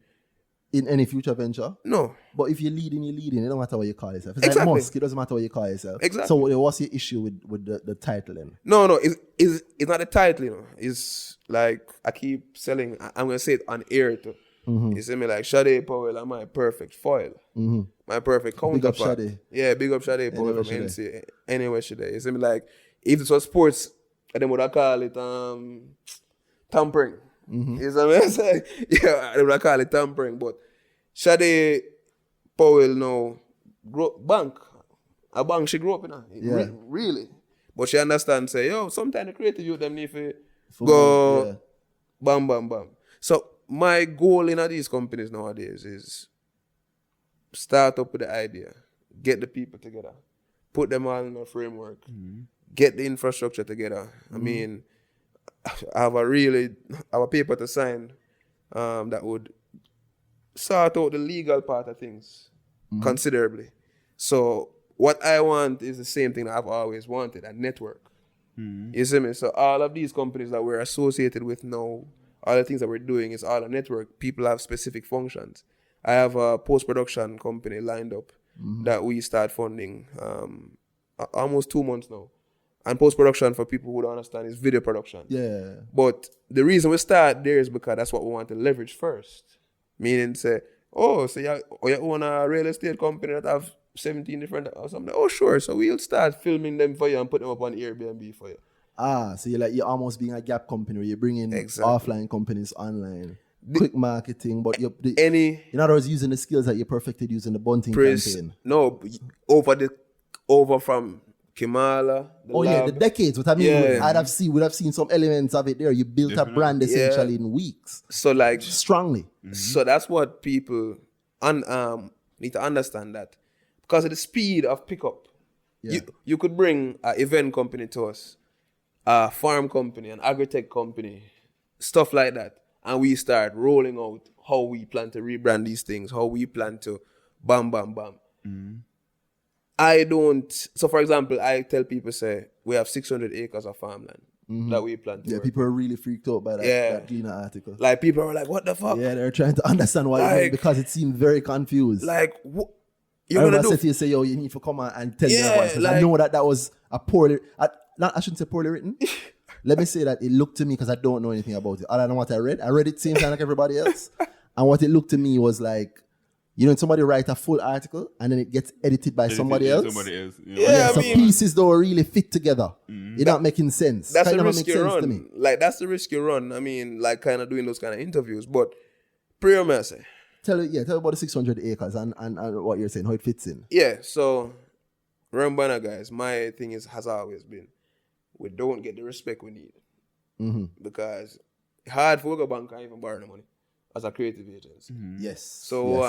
in any future venture. no. But if you're leading. It don't matter what you call yourself. It's Exactly. like Musk, it doesn't matter what you call yourself. Exactly. So what's your issue with the title then? No, it's not a title, you know. It's like I keep selling. I'm gonna say it on air too. You see me like Sade Powell are my perfect foil, my perfect counterpart. Big up Sade. Yeah, big up Sade Powell Anywhere from Sade. NC. Anywhere Sade. You see me like if this was sports, then would I call it tampering. You see me? It's like, yeah, they would I call it tampering. But Sade Powell now a bank she grew up in. Yeah. Really. But she understands, say, sometimes the creative youth them need to go bam, bam, bam. So my goal in these companies nowadays is start up with the idea, get the people together, put them all in a framework, get the infrastructure together. I mean, I have a paper to sign that would sort out the legal part of things considerably. So what I want is the same thing that I've always wanted, a network. You see me? So all of these companies that we're associated with now, all the things that we're doing is all a network. People have specific functions. I have a post-production company lined up that we start funding almost 2 months now. And post-production, for people who don't understand, is video production. Yeah. But the reason we start there is because that's what we want to leverage first. Meaning, say, oh, so you own a real estate company that have 17 different or something. Oh, sure. So we'll start filming them for you and put them up on Airbnb for you. So you're almost being a gap company where you're bringing Exactly. offline companies online. Quick marketing, but you're Any in other words, using the skills that you perfected using the bunting press, campaign. no, over from Kimala. Oh yeah, the decades. What I mean, Yeah. would have seen some elements of it there. You built a brand essentially in weeks, So like, strongly. so that's what people need to understand, that because of the speed of pickup, you could bring an event company to us, a farm company, an agri-tech company, stuff like that, and we start rolling out how we plan to rebrand these things, how we plan to bam. I don't. So for example, I tell people, say we have 600 acres of farmland that we plan to. Yeah, work. people are really freaked out by that Gleaner article. Like people are like, what the fuck? Yeah, they're trying to understand why it meant because it seemed very confused. Like I you're gonna remember I do? said to you, say, yo, you need to come on and tell me Yeah, about it. 'Cause I like- know that was a poorly, I shouldn't say poorly written. Let me say that it looked to me, because I don't know anything about it. I don't know what I read. I read it same time like everybody else. And what it looked to me was like, you know, somebody write a full article and then it gets edited by somebody else. Yeah, So I mean- pieces don't really fit together. It's not making sense. That's Kinda the not risk make you sense to me. run. Like that's the risk you run. I mean, like kind of doing those kind of interviews. But prayer mercy. Tell about the 600 acres and what you're saying, how it fits in. Yeah. So remember, guys, my thing has always been, we don't get the respect we need because it's hard for a bank and even borrow the money as a creative agency. Yes. So,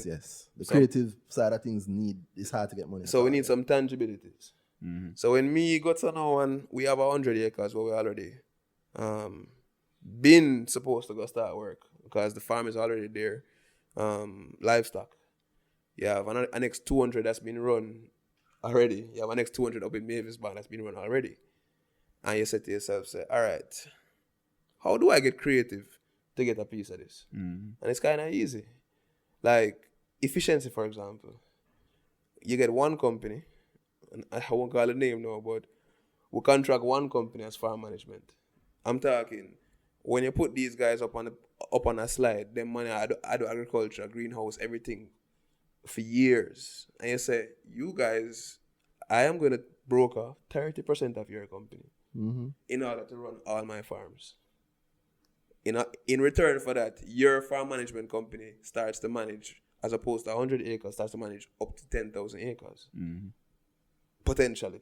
yes. The creative side of things it's hard to get money. So we need some tangibilities. So when me got to now and we have 100 acres where we already been supposed to go start work because the farm is already there. Livestock. You have an next 200 that's been run already. You have an next 200 up in Mavis Bank that's been run already. And you say to yourself, say, all right, how do I get creative to get a piece of this? And it's kind of easy. Like efficiency, for example. You get one company, and I won't call the name now, but we contract one company as farm management. I'm talking, when you put these guys up on a slide, them money, I do agriculture, greenhouse, everything for years. And you say, you guys, I am going to broker 30% of your company in order to run all my farms. In return for that, your farm management company starts to manage, as opposed to 100 acres, starts to manage up to 10,000 acres. Potentially.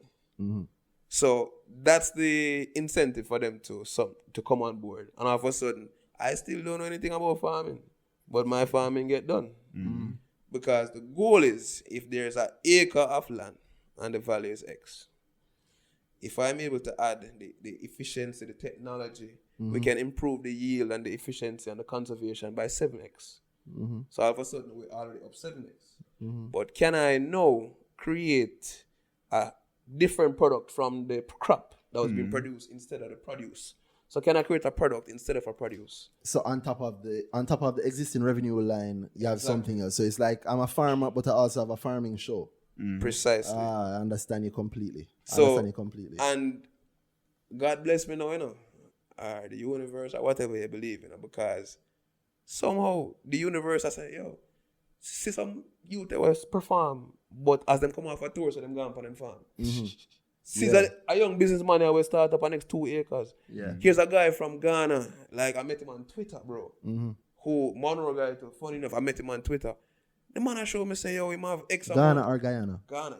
So that's the incentive for them to come on board. And all of a sudden, I still don't know anything about farming, but my farming get done. Because the goal is, if there's an acre of land and the value is X, if I'm able to add the efficiency, the technology, we can improve the yield and the efficiency and the conservation by 7x. So all of a sudden, we're already up 7x. But can I now create a different product from the crop that was being produced instead of the produce? So can I create a product instead of a produce? So on top of the existing revenue line, you have something else. So it's like, I'm a farmer, but I also have a farming show. Precisely. I understand you completely. And God bless me now, you know, or the universe, or whatever you believe, you know, because somehow the universe, I say, yo, see some youth that was perform, but as them come off a tour, so them gone on them farm. See that a young businessman who will start up a next 2 acres. Yeah. Here's a guy from Ghana, like I met him on Twitter, bro. Who, Monroe guy too, funny enough, I met him on Twitter. The man I show me say, yo, he might have X amount. Ghana or Guyana? Ghana.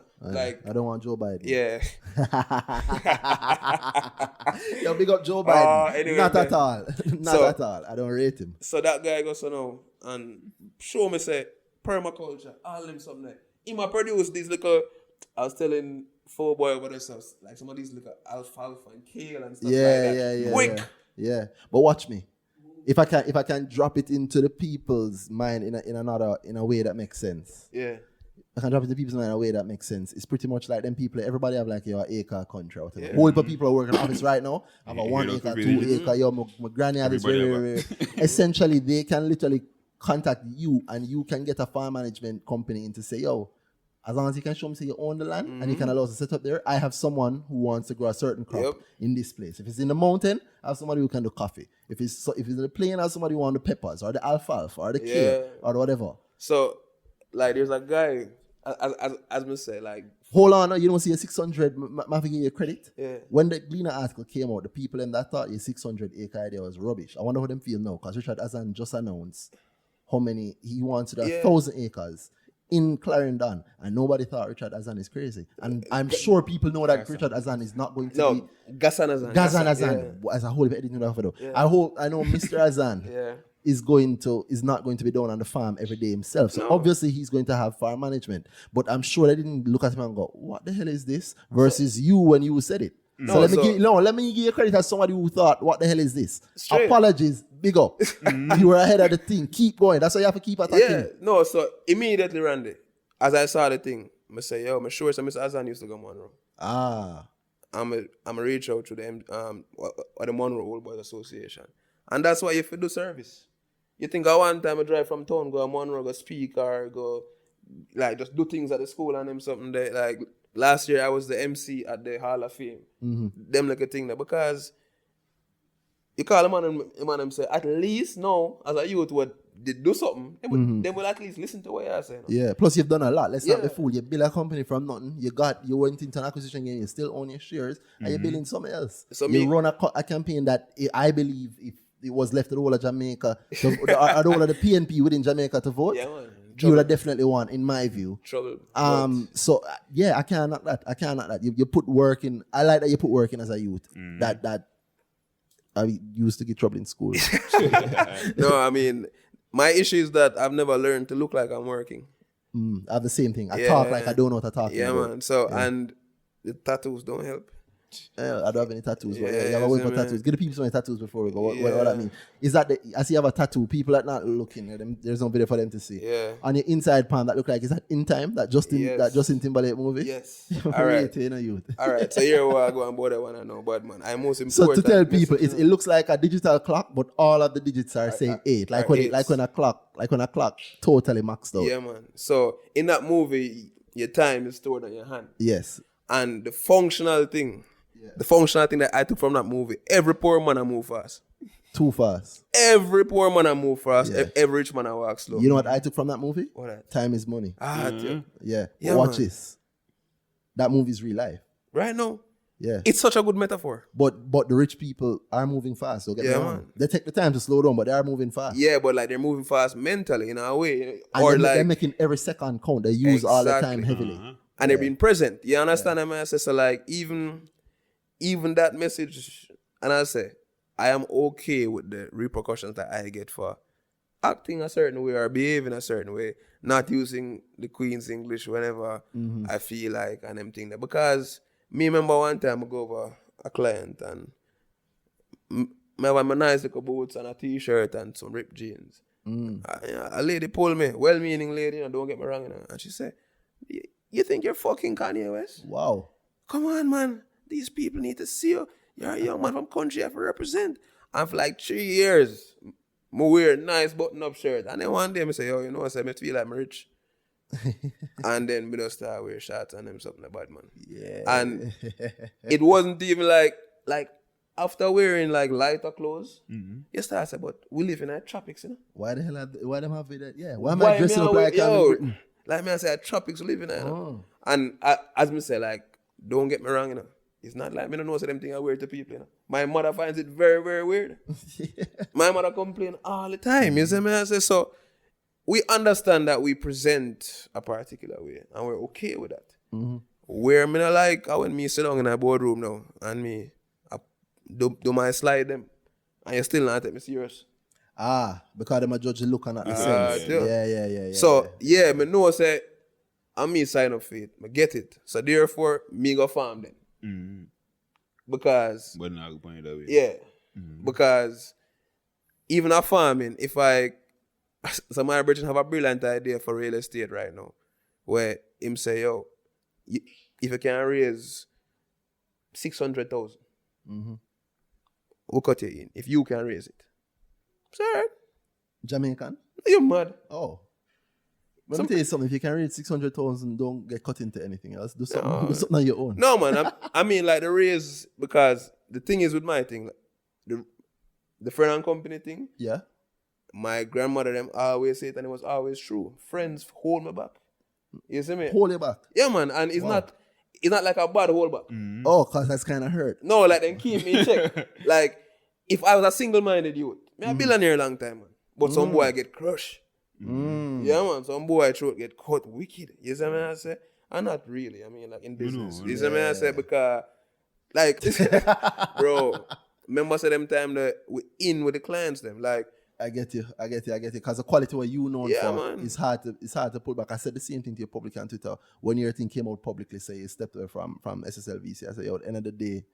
I don't want Joe Biden. Yeah. Yo, big up Joe Biden. Anyway, Not man. at all. Not at all. I don't rate him. So that guy goes, now and show me, say, permaculture, all them something like. He might produce these little, I was telling 4Boy about this stuff, like some of these little alfalfa and kale and stuff like that. Yeah. Quick. Yeah. But watch me. If I can drop it into the people's mind in a way that makes sense. Yeah. I can drop it into people's mind in a way that makes sense. It's pretty much like them people, everybody have like your acre country or whatever. Whole heap of people are working in office right now. Have a 1 acre, 2 acre, yo, my granny had this very. Essentially, they can literally contact you and you can get a farm management company in to say, yo, As long as you can show me say you own the land and you can allow us to set up there, I have someone who wants to grow a certain crop Yep. in this place. If it's in the mountain, I have somebody who can do coffee. If it's in the plain, I have somebody who wants the peppers or the alfalfa or the kale or whatever. So, like, there's a guy, as me say, like, Hold on, you don't see a 600, I give you credit. Yeah. When the Gleaner article came out, the people in that thought your 600 acre idea was rubbish. I wonder how them feel now, because Richard Azan just announced how many he wants to do 1,000 acres in Clarendon, and nobody thought Richard Azan is crazy. And I'm sure people know that Richard Azan is not going to be no, Ghassan Azan. Gazan Azan as a whole. Editing that though. I know Mr. Azan Yeah. is not going to be down on the farm every day himself. So obviously he's going to have farm management. But I'm sure they didn't look at him and go, "What the hell is this?" Versus you when you said it. So let me give you credit as somebody who thought, "What the hell is this?" Straight. Apologies, big up. You were ahead of the thing. Keep going. That's why you have to keep attacking. Yeah, no, so immediately, Randy, as I saw the thing, I say, yo, I'm sure so Mr. Azan used to go Monroe. I'm a reach out to the Monroe Old Boys Association. And that's why you have to do service. You think I one time I drive from town, go to Monroe, go speak or go, like, just do things at the school and them something that, like, last year I was the MC at the Hall of Fame. Them like a thing there. Because you call them and say, at least now, as a youth, what they do something, they will at least listen to what you're saying. Yeah, plus you've done a lot. Let's not be fool. You build a company from nothing. You went into an acquisition game, you still own your shares, and you're building something else. So you run a campaign that I believe if it was left to the whole of Jamaica, the whole of the PNP within Jamaica to vote, you would have definitely won, in my view. Trouble. So I can't knock that. You put work in. I like that you put work in as a youth. That I used to get trouble in school. No, I mean, my issue is that I've never learned to look like I'm working. I have the same thing. I talk like I don't know what to talk about. Yeah, man. So, and the tattoos don't help. I don't have any tattoos. But Yeah, you have a way for so, man. tattoos. Give the people some tattoos before we go. What that mean? Is that I see you have a tattoo? People are not looking at them. There's no video for them to see. Yeah. On your inside palm, that look like, is that In Time? That Justin Timberlake movie? Yes. All All right. youth. All right. So here we are going board. I want to know, but man, I'm most So important. to tell people, it looks like a digital clock, but all of the digits are saying 8. Like when a clock totally maxed out. Yeah, man. So in that movie, your time is stored on your hand, Yes. and the functional thing that I took from that movie, every poor man I move fast. Too fast. Every poor man I move fast. Yeah. Every rich man I walk slow. You know what I took from that movie? What that? Time is money. Yeah. Yeah, Watch man. this. That movie's real life. Right now, Yeah. it's such a good metaphor. But the rich people are moving fast. Don't get me Yeah, wrong. man. They take the time to slow down, but they are moving fast. Yeah, but like they're moving fast mentally in a way, And or they're like, making every second count. They use all the time Exactly. heavily. and they're being present. You understand what I say? So like even that message, and I say, I am okay with the repercussions that I get for acting a certain way or behaving a certain way, not using the Queen's English whenever I feel like and them thing there. Because me remember one time I go over a client and I have my nice little boots and a t-shirt and some ripped jeans. A lady pulled me, well-meaning lady, don't get me wrong, and she said, "You think you're fucking Kanye West? Wow. Come on, man. These people need to see you. You're a young man from country you have to represent." And for like 3 years, I wear a nice button-up shirt. And then one day I say, "Yo, you know what I feel like I'm rich." And then I just start wear shorts and them something about, man. Yeah. And it wasn't even like after wearing like lighter clothes, you start say, but we live in the tropics, you know? Why the hell why them have that? Yeah. Why am I dressing up like I'm in Britain? Like me, I say, tropics we live in there, you know? And as me say, like, don't get me wrong, you know? It's not like me don't know so them things I wear to people, you know? My mother finds it very, very weird. My mother complain all the time, you see me? I say, so we understand that we present a particular way and we're okay with that. Where me not like when me sit down in a boardroom now and me do my slide them and you still not take me serious. Because them a judge the look and not the sense. yeah. Yeah. So me know say I'm me sign up for it. I get it. So therefore me go farm them. Because But not going that way. yeah. Because even a farming, if some of my brethren have a brilliant idea for real estate right now, where him say, yo, if you can raise 600,000, we'll cut you in. If you can raise it. Sir, Jamaican? you're mad. Oh. Let me tell you something. If you can reach 600,000, don't get cut into anything else. Do something, do something on your own. No, man. I mean, like the raise, because the thing is with my thing, like, the friend and company thing, Yeah. my grandmother them always say it, and it was always true. Friends hold me back. You see me? Hold it back. Yeah, man. And it's not like a bad hold back. Oh, because that's kind of hurt. No, like then keep me in check. Like if I was a single-minded youth, me a billionaire long time, man. But some boy get crushed. Yeah, man. Some boy throat get cut wicked. You see me? I say, and not really. I mean, like in business. You see me? I say because, like, bro. Remember, say them time that we in with the clients, them like. I get you. Because the quality what you know Yeah, for man. it's hard to pull back. I said the same thing to you publicly on Twitter. When your thing came out publicly, say you stepped away from SSLVC. I said, yo, at the end of the day,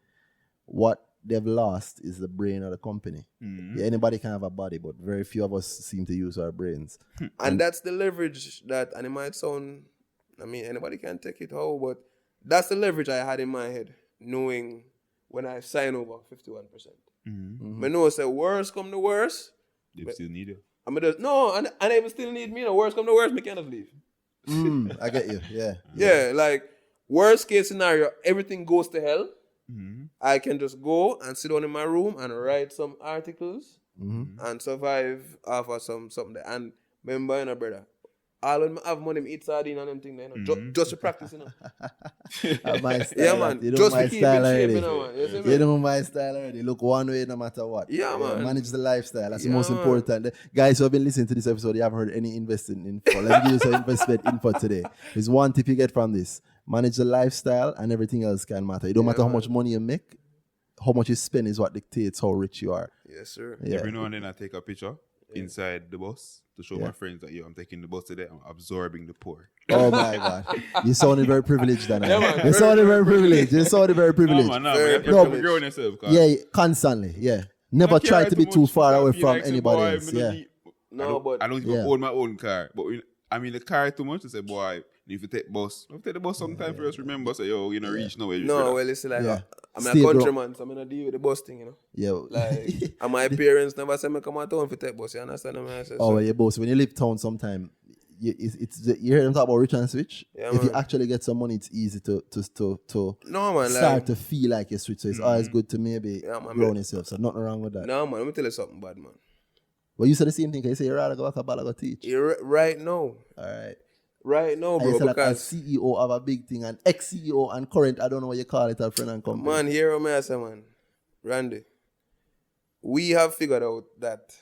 what they've lost is the brain of the company. Yeah, anybody can have a body, but very few of us seem to use our brains. And that's the leverage that, and it might sound, I mean, anybody can take it how, but that's the leverage I had in my head, knowing when I sign over 51%. I know say worst come to worst. They still need you. I mean, no, and they even still need me. No, worst come to worst, me cannot leave. I get you. Yeah. Yeah, like worst case scenario, everything goes to hell. I can just go and sit down in my room and write some articles and survive off of something there. And remember, you know, brother, all when I have money, I eat sardine and them thing there, you know, just to practice, you know. My style, Yeah, man. You know Just my to keep style in shape, already. you know, man. You see me? You know my style already. Look one way no matter what. Yeah, man. Manage the lifestyle. That's the Yeah, most man. important. The guys who have been listening to this episode, you haven't heard any investing info. Let me give you some investment info today. There's one tip you get from this. Manage the lifestyle and everything else can matter. It don't matter how much money you make. How much you spend is what dictates how rich you are. Yes, sir. Yeah. Every now and then I take a picture inside the bus to show my friends that, yo, I'm taking the bus today. I'm absorbing the poor. Oh my God. You sounded very privileged, Dan. Yeah, man. You sounded very privileged. You sounded very privileged. No, man, Very you have to privileged. grow on yourself. 'cause Yeah, constantly. Yeah. Never I try care to be too much far because away me from like, say, anybody boy, else. me Yeah. don't need- No, but I don't even Yeah. own my own car. But I mean, the car too much to say, boy, if you take bus, take the bus sometime for us. Remember, say, yo, you know, reach nowhere. no, well, it's like, Yeah. I'm Stay a broke. countryman, so I'm going to deal with the bus thing, you know. Yeah. Like, and my parents never say me come out town for take bus, you understand what I say? Oh, well, yeah, boss. When you leave town sometime, you hear them talk about rich and switch. Yeah, if you man. actually get some money, it's easy to No, man, start like, to feel like you're switch. So it's always good to maybe Yeah, man, grow on man. yourself. So nothing wrong with that. no, man, let me tell you something bad, man. Well, you said the same thing. Can you say you'd rather go back a ball go teach? Right now, All right now, right. I bro, said like a because, CEO of a big thing, an ex-CEO and current, I don't know what you call it, a friend and company. man, here what I say, man, Randy, we have figured out that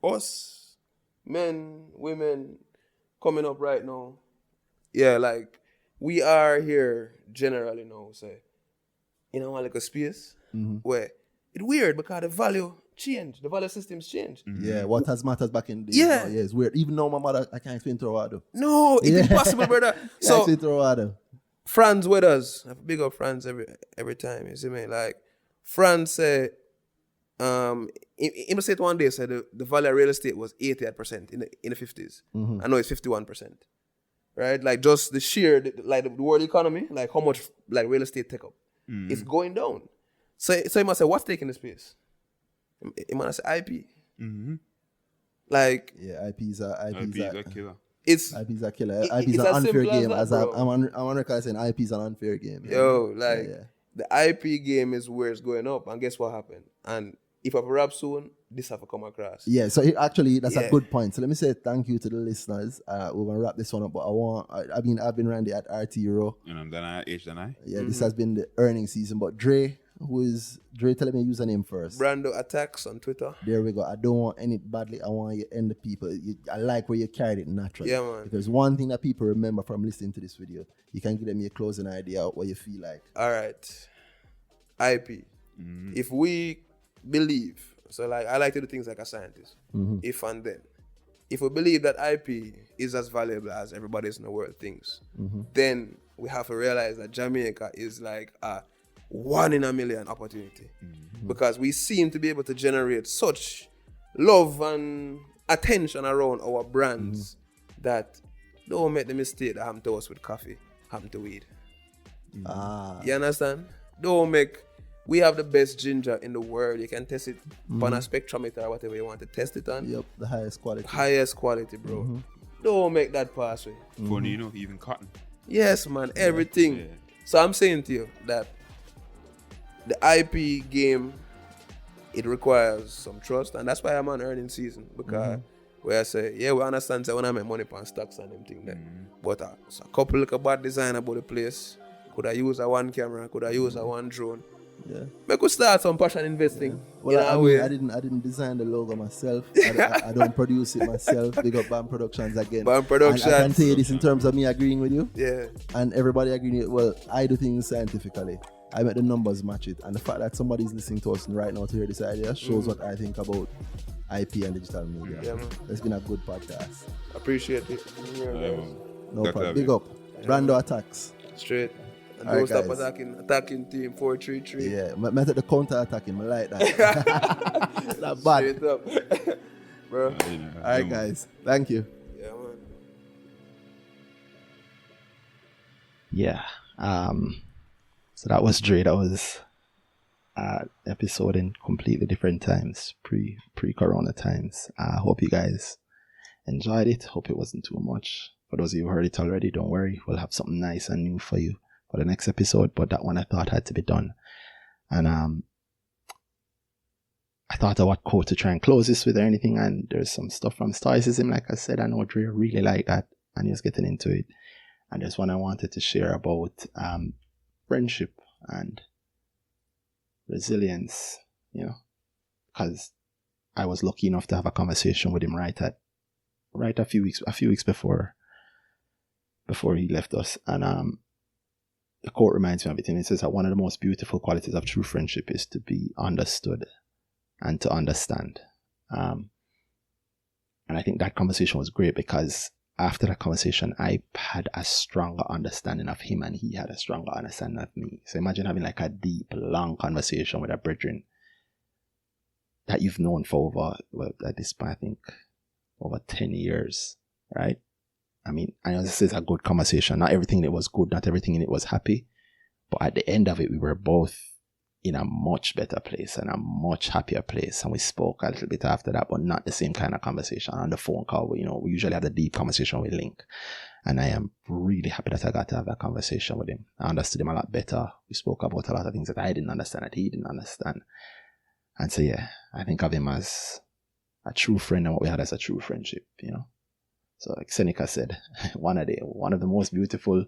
us, men, women, coming up right now, yeah, like, we are here generally now, say, in our like a space where it's weird because the value systems change. Yeah, what has matters back in the day. Yeah. Yeah, it's weird. Even now, my mother, I can't explain to her what I do. No, it's impossible, brother. Can't So, explain to her what I do. Franz with us. I have big up Franz every time. You see me? Like, Franz said, he said one day, said the value of real estate was 88% in the 50s. I know it's 51%. Right? Like, just the sheer, like, the world economy, like, how much, like, real estate take up. It's going down. So he must say, what's taking the space? He must say IP. Like, Yeah, IPs are IP's a killer. it's, IP's a killer. It- IP's it's an as unfair simple as game. that, As bro. I'm on record saying IP's an unfair game. Yeah. yo, like, Yeah. the IP game is where it's going up. And guess what happened? And if I rap soon, this have to come across. Yeah, so actually that's a Yeah. good point. So let me say thank you to the listeners. We're gonna wrap this one up, but I've been Randy at RT Euro. And I'm Danai, H Danai. Yeah, this has been the earnings season. But Dre, tell me your username first. Brando Attacks on Twitter. There we go. I don't want any badly. I want you to end the people. I like where you carried it naturally. Yeah, man. Because one thing that people remember from listening to this video, you can give them your closing idea of what you feel like. All right. IP. If we believe, so like I like to do things like a scientist. If and then. If we believe that IP is as valuable as everybody else in the world thinks, then we have to realize that Jamaica is like a 1 in a million opportunity. Because we seem to be able to generate such love and attention around our brands that don't make the mistake that happened to us with coffee, happened to weed. You understand? We have the best ginger in the world. You can test it on a spectrometer or whatever you want to test it on. Yep, the highest quality. Highest quality, bro. Don't make that pass way. Funny enough, even cotton. Yes, man, everything. Yeah. So I'm saying to you that the IP game, it requires some trust, and that's why I'm on earning season, because where I say, yeah, we understand that when I make money on stocks and them thing there, but so a couple look bad design about the place. Could I use a one camera? Could I use a one drone? Yeah. Make us start some passion investing. Well, in I a mean, way. I didn't design the logo myself. I don't produce it myself. Big up Bam Productions again. Bam Productions. And I can tell you this in terms of me agreeing with you. Yeah. And everybody agreeing with you. Well, I do things scientifically. I make the numbers match it. And the fact that somebody's listening to us right now to hear this idea shows what I think about IP and digital media. Yeah, man. It's been a good podcast. Appreciate it. No Got problem. love Big it. up. Brando attacks. Straight. And All don't right, stop guys. attacking team 433. Yeah, method the counter attacking. I like that. Not bad. Straight up. Bro. All right, guys. Thank you. Yeah, man. Yeah. So that was Dre. That was episode in completely different times, pre-corona times. I hope you guys enjoyed it. Hope it wasn't too much. For those of you who heard it already, don't worry. We'll have something nice and new for you for the next episode. But that one I thought had to be done. And I thought of what quote to try and close this with or anything. And there's some stuff from Stoicism, like I said. I know Dre really like that, and he was getting into it. And there's one I wanted to share about friendship and resilience, you know, because I was lucky enough to have a conversation with him right a few weeks before he left us. And the quote reminds me of it, and it says that one of the most beautiful qualities of true friendship is to be understood and to understand. And I think that conversation was great, because after that conversation, I had a stronger understanding of him and he had a stronger understanding of me. So imagine having like a deep, long conversation with a brethren that you've known for over, well, at this point, I think, over 10 years, right? I mean, I know this is a good conversation. Not everything in it was good, not everything in it was happy. But at the end of it, we were both in a much better place and a much happier place. And we spoke a little bit after that, but not the same kind of conversation on the phone call. We usually have the deep conversation with Link. And I am really happy that I got to have that conversation with him. I understood him a lot better. We spoke about a lot of things that I didn't understand, that he didn't understand. And so, yeah, I think of him as a true friend and what we had as a true friendship, you know. So like Seneca said, one of the most beautiful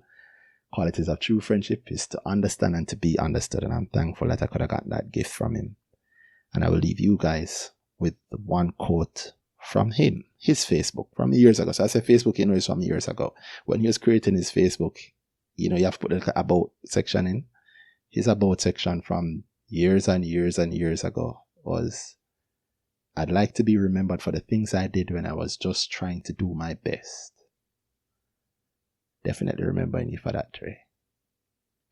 qualities of true friendship is to understand and to be understood. And I'm thankful that I could have gotten that gift from him. And I will leave you guys with the one quote from him, his Facebook from years ago. So I say Facebook, it's from years ago. When he was creating his Facebook, you have to put the about section in. His about section from years and years and years ago was, "I'd like to be remembered for the things I did when I was just trying to do my best." Definitely remembering you for that, Trey.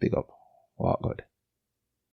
Big up. Walk good.